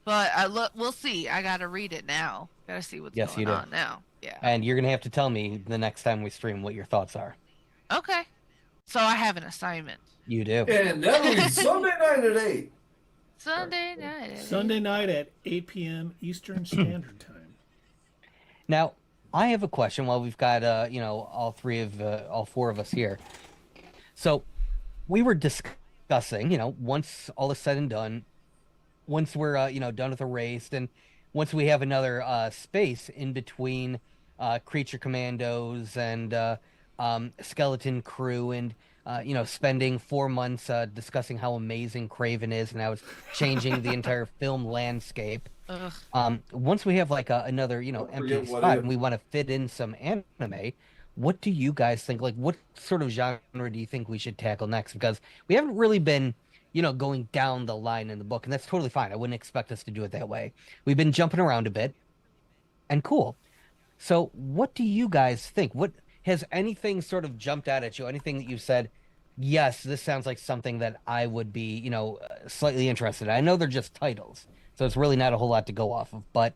But we'll see. I gotta read it now. Gotta see what's Yes, you going do. on now. Yeah. And you're gonna have to tell me the next time we stream what your thoughts are. Okay. So I have an assignment. You do. And that'll be Sunday night at 8. Sunday night. Sunday night at 8 p.m. Eastern Standard Time. Now, I have a question while we've got all 4 of us here. So, we were discussing discussing, once all is said and done, once we're done with the race, and once we have another space in between creature commandos and skeleton crew, and spending 4 months discussing how amazing Craven is and how it's changing the entire film landscape. Once we have like another empty spot and we want to fit in some anime, what do you guys think? Like, what sort of genre do you think we should tackle next? Because we haven't really been going down the line in the book, and that's totally fine. I wouldn't expect us to do it that way. We've been jumping around a bit, and cool. So what do you guys think? What has anything sort of jumped out at you? Anything that you've said, yes, this sounds like something that I would be, slightly interested in? I know they're just titles, so it's really not a whole lot to go off of, but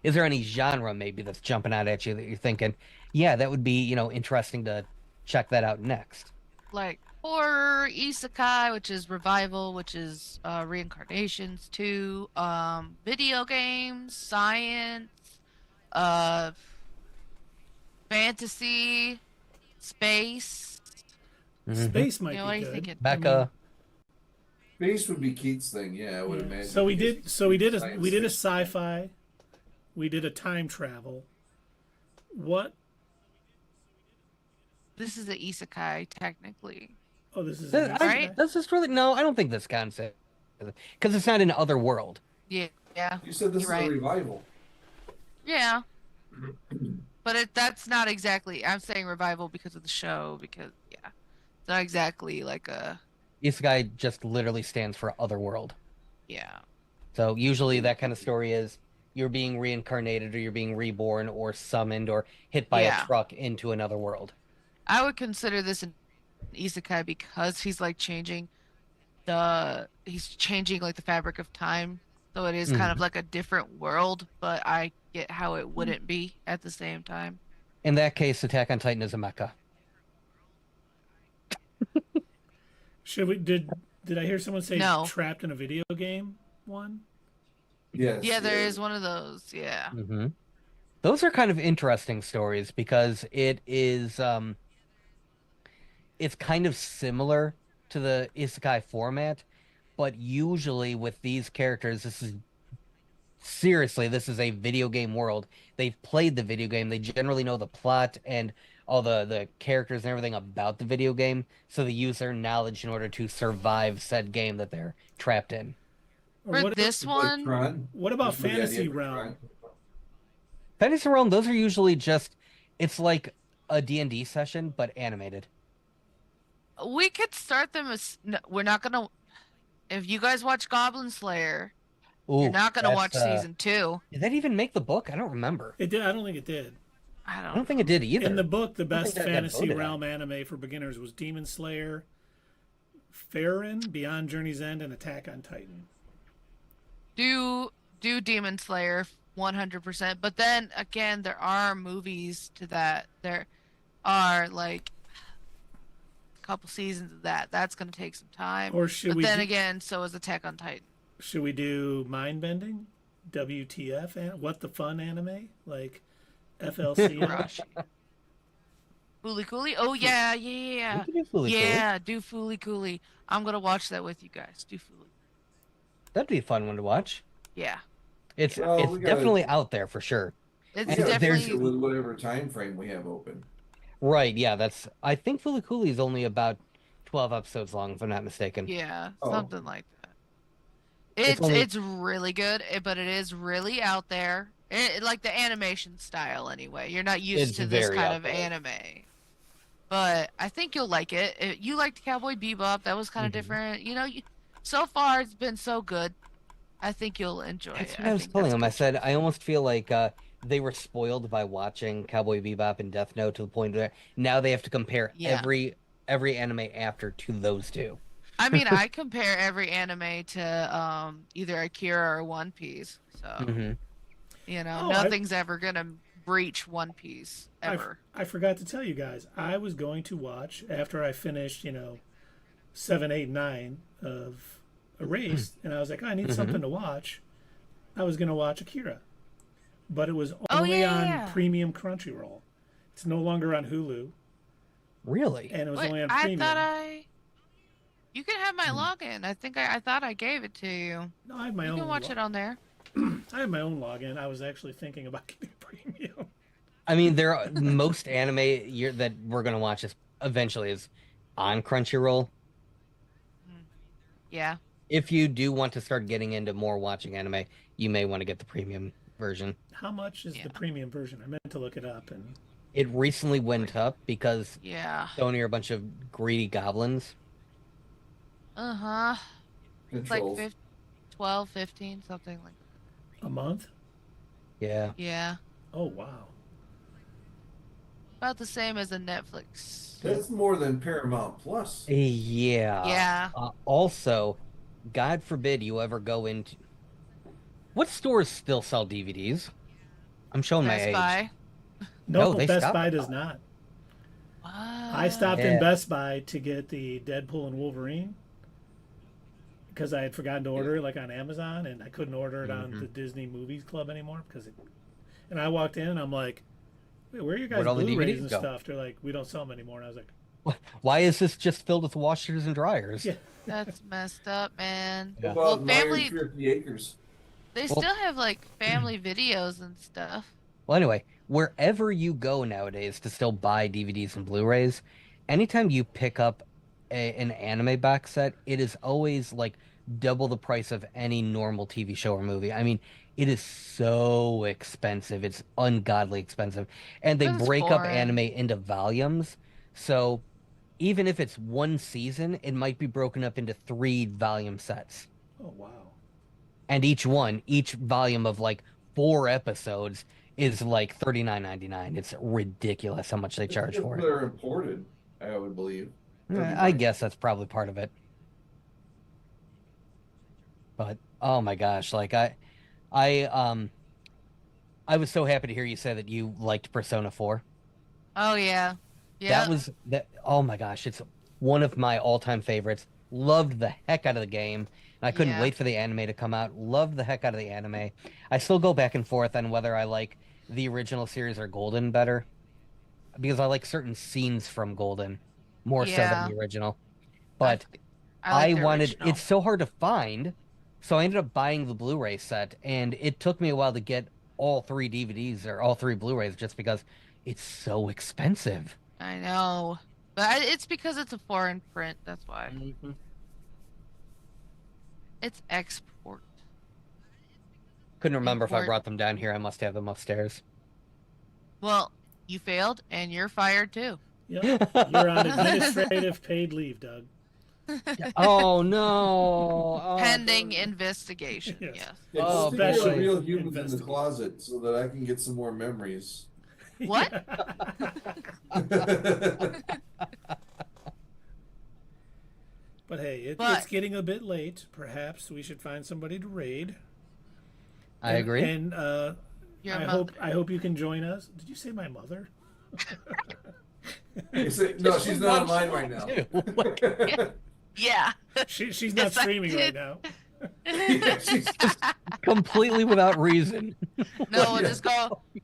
is there any genre maybe that's jumping out at you that you're thinking, yeah, that would be, interesting to check that out next? Like horror, isekai, which is revival, which is reincarnations too, video games, science, fantasy, space. Space might What be are you good. thinking? Becca. Space would be Keith's thing, yeah, I would imagine. So we did a Science sci-fi, we did a time travel. What? This is an isekai, technically. Oh, this is Right? This is really no. I don't think this concept because it's not an other world. Yeah. You said this is You're right. a revival. Yeah. But that's not exactly. I'm saying revival because of the show, because, yeah. It's not exactly like a. Isekai just literally stands for otherworld. Yeah. So usually that kind of story is you're being reincarnated or you're being reborn or summoned or hit by a truck into another world. I would consider this an isekai because he's like changing like the fabric of time. So it is kind of like a different world, but I get how it wouldn't be at the same time. In that case, Attack on Titan is a mecha. Should we did I hear someone say No. trapped in a video game one? Yes. Yeah, there is one of those. Yeah. Mm-hmm. Those are kind of interesting stories because it is it's kind of similar to the isekai format, but usually with these characters, this is a video game world. They've played the video game. They generally know the plot and all the characters and everything about the video game, so they use their knowledge in order to survive said game that they're trapped in. Or For this one, What about That's the idea Fantasy of Realm? Tron. Fantasy Realm, those are usually just, it's like a D&D session, but animated. we could start them as. No, we're not gonna. If you guys watch Goblin Slayer, Ooh, you're not gonna that's, watch season 2. Did that even make the book? I don't remember. It did. I don't think it did. I I don't. don't think it did either. In the book, the don't best think that got Fantasy voted on. Realm anime for beginners was Demon Slayer, Farron, Beyond Journey's End, and Attack on Titan. Do Demon Slayer 100%, but then again, there are movies to that. There are like a couple seasons of that. That's gonna take some time. Or should But we then do- again, so is Attack on Titan. Should we do Mind Bending? WTF? What the Fun anime? Like FLC? Rush. Fooly Cooly? Oh yeah. We can do Fooly Cooly. Yeah, do Fooly Cooly. I'm gonna watch that with you guys. Do Fooly. That'd be a fun one to watch. Yeah. It's Well, it's we gotta- definitely out there for sure. It's And Yeah, there's- definitely with whatever time frame we have open. Right, yeah, I think Fooly Cooly is only about 12 episodes long, if I'm not mistaken. yeah, Oh. something like that. It's It's only- really good, but it is really out there. Like the animation style anyway. You're not used It's to this very kind out of there. anime. But I think you'll like it. You liked Cowboy Bebop. That was kind of Mhm. different. So far it's been so good. I think you'll enjoy That's it. what I was think telling that's them. I good. said I almost feel like they were spoiled by watching Cowboy Bebop and Death Note to the point where now they have to compare Yeah. every anime after to those two. I mean, I compare every anime to either Akira or One Piece. So, Hmm. Oh, nothing's ever going to breach One Piece ever. I forgot to tell you guys. I was going to watch after I finished, 7, 8, 9 of Erased, and I was like, I need something to watch. I was going to watch Akira, but it was only on premium Crunchyroll. It's no longer on Hulu, Really? and it was Wait, only on I premium. thought You can have my login. I think I thought I gave it to you. No, I have my You own. can watch it on there. I have my own login. I was actually thinking about getting premium. I mean, most anime that we're gonna watch eventually is on Crunchyroll. Yeah. If you do want to start getting into more watching anime, you may want to get the premium version. How much is the premium version? I meant to look it up, and It recently went up because Yeah. Sony are a bunch of greedy goblins. Uh-huh. It's like Controls. 12, 15, something like that. a month. Yeah. Yeah. Oh wow. About the same as a Netflix. That's more than Paramount Plus. Yeah. Yeah. Also, God forbid you ever go into... What stores still sell DVDs? I'm showing my Best age. Buy. No, they Best stopped Buy that. does not. What? I stopped in Yeah. Best Buy to get the Deadpool and Wolverine because I had forgotten to order it like on Amazon, and I couldn't order it on the Disney Movies Club anymore because it. And I walked in and I'm like, "Wait, where are your guys' Where'd all the Blu-rays DVDs and go?" stuff?" They're like, "We don't sell them anymore." And I was like, Why is this just filled with washers and dryers? "Yeah." That's messed up, man. Yeah. Well, Well, family, 50 acres. they still have like family videos and stuff. Well, anyway, wherever you go nowadays to still buy DVDs and Blu-rays, anytime you pick up an anime box set, it is always like double the price of any normal TV show or movie. I mean, it is so expensive. It's ungodly expensive. And they 'Cause it's break up foreign. anime into volumes. So even if it's one season, it might be broken up into 3 volume sets. Oh wow. And each volume of like 4 episodes is like $39.99. It's ridiculous how much they charge for it. They're imported, I would believe. I guess that's probably part of it. But oh my gosh, like I was so happy to hear you say that you liked Persona 4. Oh yeah. Yeah. That oh my gosh, it's one of my all-time favorites. Loved the heck out of the game. And I couldn't Yeah. wait for the anime to come out. Loved the heck out of the anime. I still go back and forth on whether I like the original series or Golden better. Because I like certain scenes from Golden more so Yeah. than the original. But I like the wanted original. it's so hard to find, so I ended up buying the Blu-ray set, and it took me a while to get all 3 DVDs or all 3 Blu-rays just because it's so expensive. I know. But it's because it's a foreign print, that's why. It's export. Couldn't remember if I Import. brought them down here. I must have them upstairs. Well, you failed and you're fired too. Yep. You're on administrative paid leave, Doug. Oh no! Oh, Pending investigation. Yes. Yes. Oh, Speaking of boy. real humans in the Investigate. closet so that I can get some more memories. What? But hey, But- it's getting a bit late. Perhaps we should find somebody to raid. I agree. And Your I hope you can join us. Did you say my mother? No, she's not online right now. Yeah. She's not Yes, I streaming right did. now. Yeah, she's Completely without reason. No,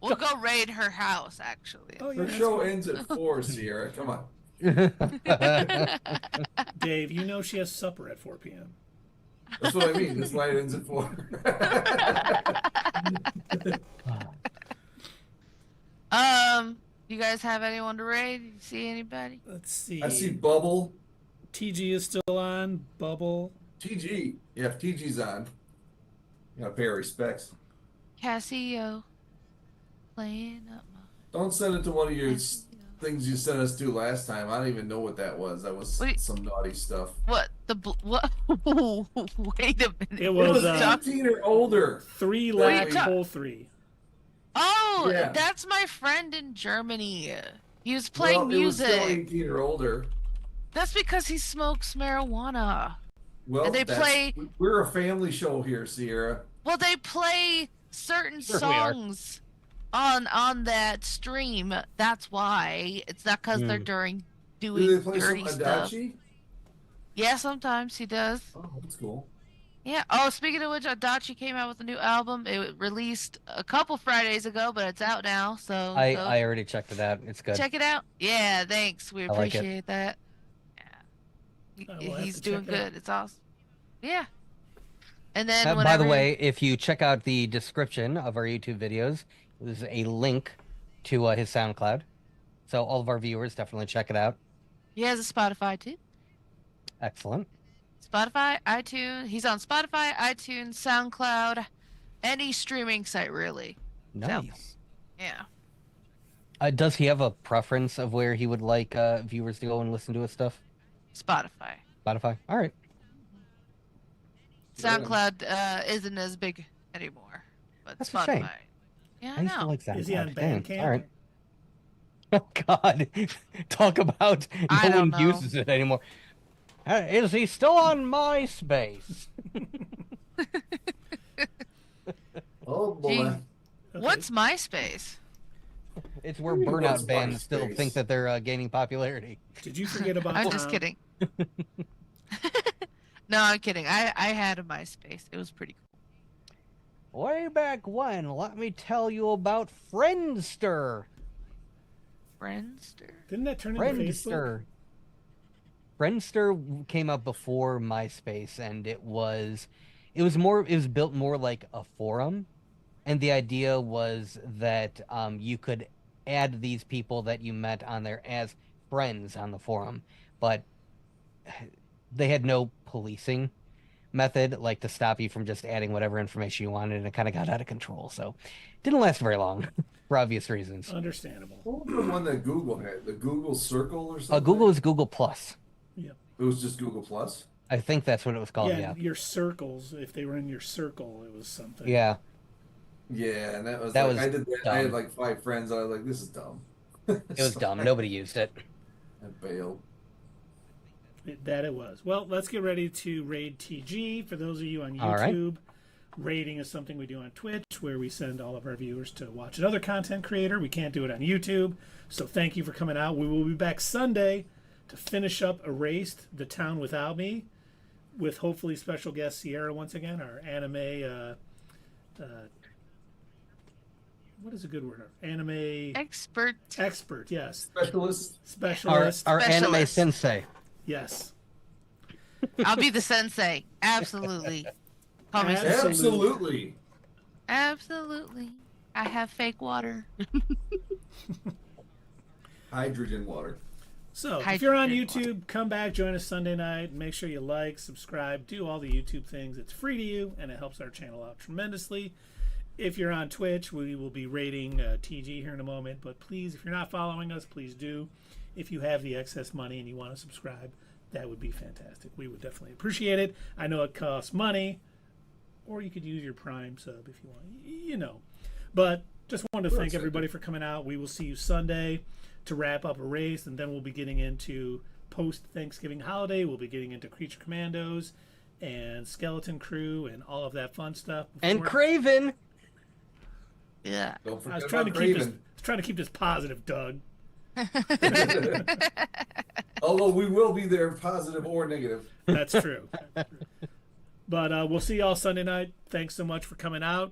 we'll go raid her house actually. Oh yeah, her that's show cool. ends at 4, Sierra. Come on. Dave, you know she has supper at 4 p.m. That's what I mean. That's why it ends at 4. You guys have anyone to raid? You see anybody? Let's see. I see Bubble. TG is still on. Bubble. TG. Yeah, if TG's on, you gotta pay her respects. Casio. Playing up my Don't send it to one of your Casio. things you sent us to last time. I don't even know what that was. That was Wait. some naughty stuff. What? What? Wait a minute. It It was was 18 or older. 3 What are you lakh ta- whole 3. Oh, Yeah. that's my friend in Germany. He was playing Well, it was still music. 18 or older. That's because he smokes marijuana. Well, And they that's- play- We're a family show here, Sierra. Well, they play certain Sure we are. songs on that stream. That's why. It's not because they're doing Do doing they play some dirty stuff. Adachi? Yeah, sometimes he does. Oh, that's cool. Yeah. Oh, speaking of which, Adachi came out with a new album. It released a couple Fridays ago, but it's out now. So I so already checked it out. It's good. check it out. Yeah, thanks. We I like it. appreciate that. Yeah. will have He's to doing check it out. good. It's awesome. Yeah. And then By the whenever way, if you check out the description of our YouTube videos, there's a link to his SoundCloud. So all of our viewers definitely check it out. he has a Spotify too. Excellent. Spotify, iTunes. He's on Spotify, iTunes, SoundCloud, any streaming site really. Nice. Yeah. Does he have a preference of where he would like viewers to go and listen to his stuff? Spotify. Spotify. All right. SoundCloud isn't as big anymore, but That's a Spotify. shame. Yeah, I I used to know. like SoundCloud. Is he on Damn. Bandcamp? All right. Oh God! Talk about I no don't one know. uses it anymore. Is he still on MySpace? Oh boy. Gee. Okay. What's MySpace? It's where Who burnout wants bands still MySpace? think that they're gaining popularity. Did you forget about I'm just kidding. No, I'm kidding. I had a MySpace. It was pretty cool. Way back when, let me tell you about Friendster. Friendster. Didn't that turn into Facebook? Friendster came out before MySpace, and it was built more like a forum, and the idea was that you could add these people that you met on there as friends on the forum, but they had no policing method like to stop you from just adding whatever information you wanted, and it kind of got out of control, so it didn't last very long for obvious reasons. Understandable. What was the one that Google had? The Google Circle or something? Google is Google Plus. Yep. It was just Google Plus. I think that's what it was called. Yeah. Your circles. If they were in your circle, it was something. Yeah. Yeah, and that was That like, was I did that. I had dumb. like 5 friends, and I was like, "This is dumb." It was dumb. Nobody used it. I bailed. It was. Well, let's get ready to raid TG. For those of you on All right. YouTube, raiding is something we do on Twitch, where we send all of our viewers to watch another content creator. We can't do it on YouTube, so thank you for coming out. We will be back Sunday to finish up Erased: The Town Without Me, with hopefully special guest Sierra once again, our anime. What is a good word? Anime Expert. expert. Yes, Specialist. specialist. Our anime Specialist. sensei. Yes. I'll be the sensei. Absolutely. Call me sensei. Absolutely. Absolutely. I have fake water. Hydrogen water. So, if Hydrogen you're on water. YouTube, come back, join us Sunday night. Make sure you like, subscribe, do all the YouTube things. It's free to you, and it helps our channel out tremendously. If you're on Twitch, we will be rating TG here in a moment. But please, if you're not following us, please do. If you have the excess money and you want to subscribe, that would be fantastic. We would definitely appreciate it. I know it costs money, or you could use your Prime sub if you want. You know. But just wanted to thank everybody for coming out. We will see you Sunday to wrap up a race, and then we'll be getting into post-Thanksgiving holiday. We'll be getting into Creature Commandos and Skeleton Crew and all of that fun stuff. And Craven. Yeah. Don't I was forget trying to about keep this. Craven. Trying to keep this positive, Doug. Although we will be there, positive or negative. That's true. But we'll see y'all Sunday night. Thanks so much for coming out.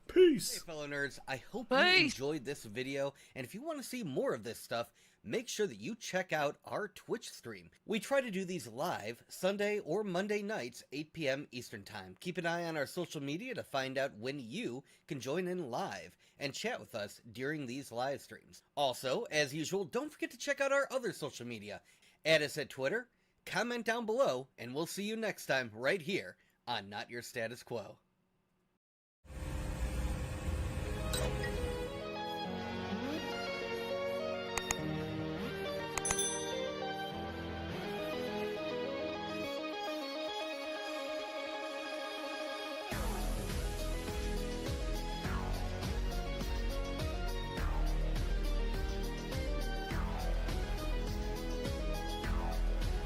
Peace. Hey, fellow nerds, I hope Bye. you enjoyed this video, and if you want to see more of this stuff, make sure that you check out our Twitch stream. We try to do these live Sunday or Monday nights, 8 p.m. Eastern Time. Keep an eye on our social media to find out when you can join in live and chat with us during these live streams. Also, as usual, don't forget to check out our other social media. Add us at Twitter, comment down below, and we'll see you next time right here on Not Your Status Quo.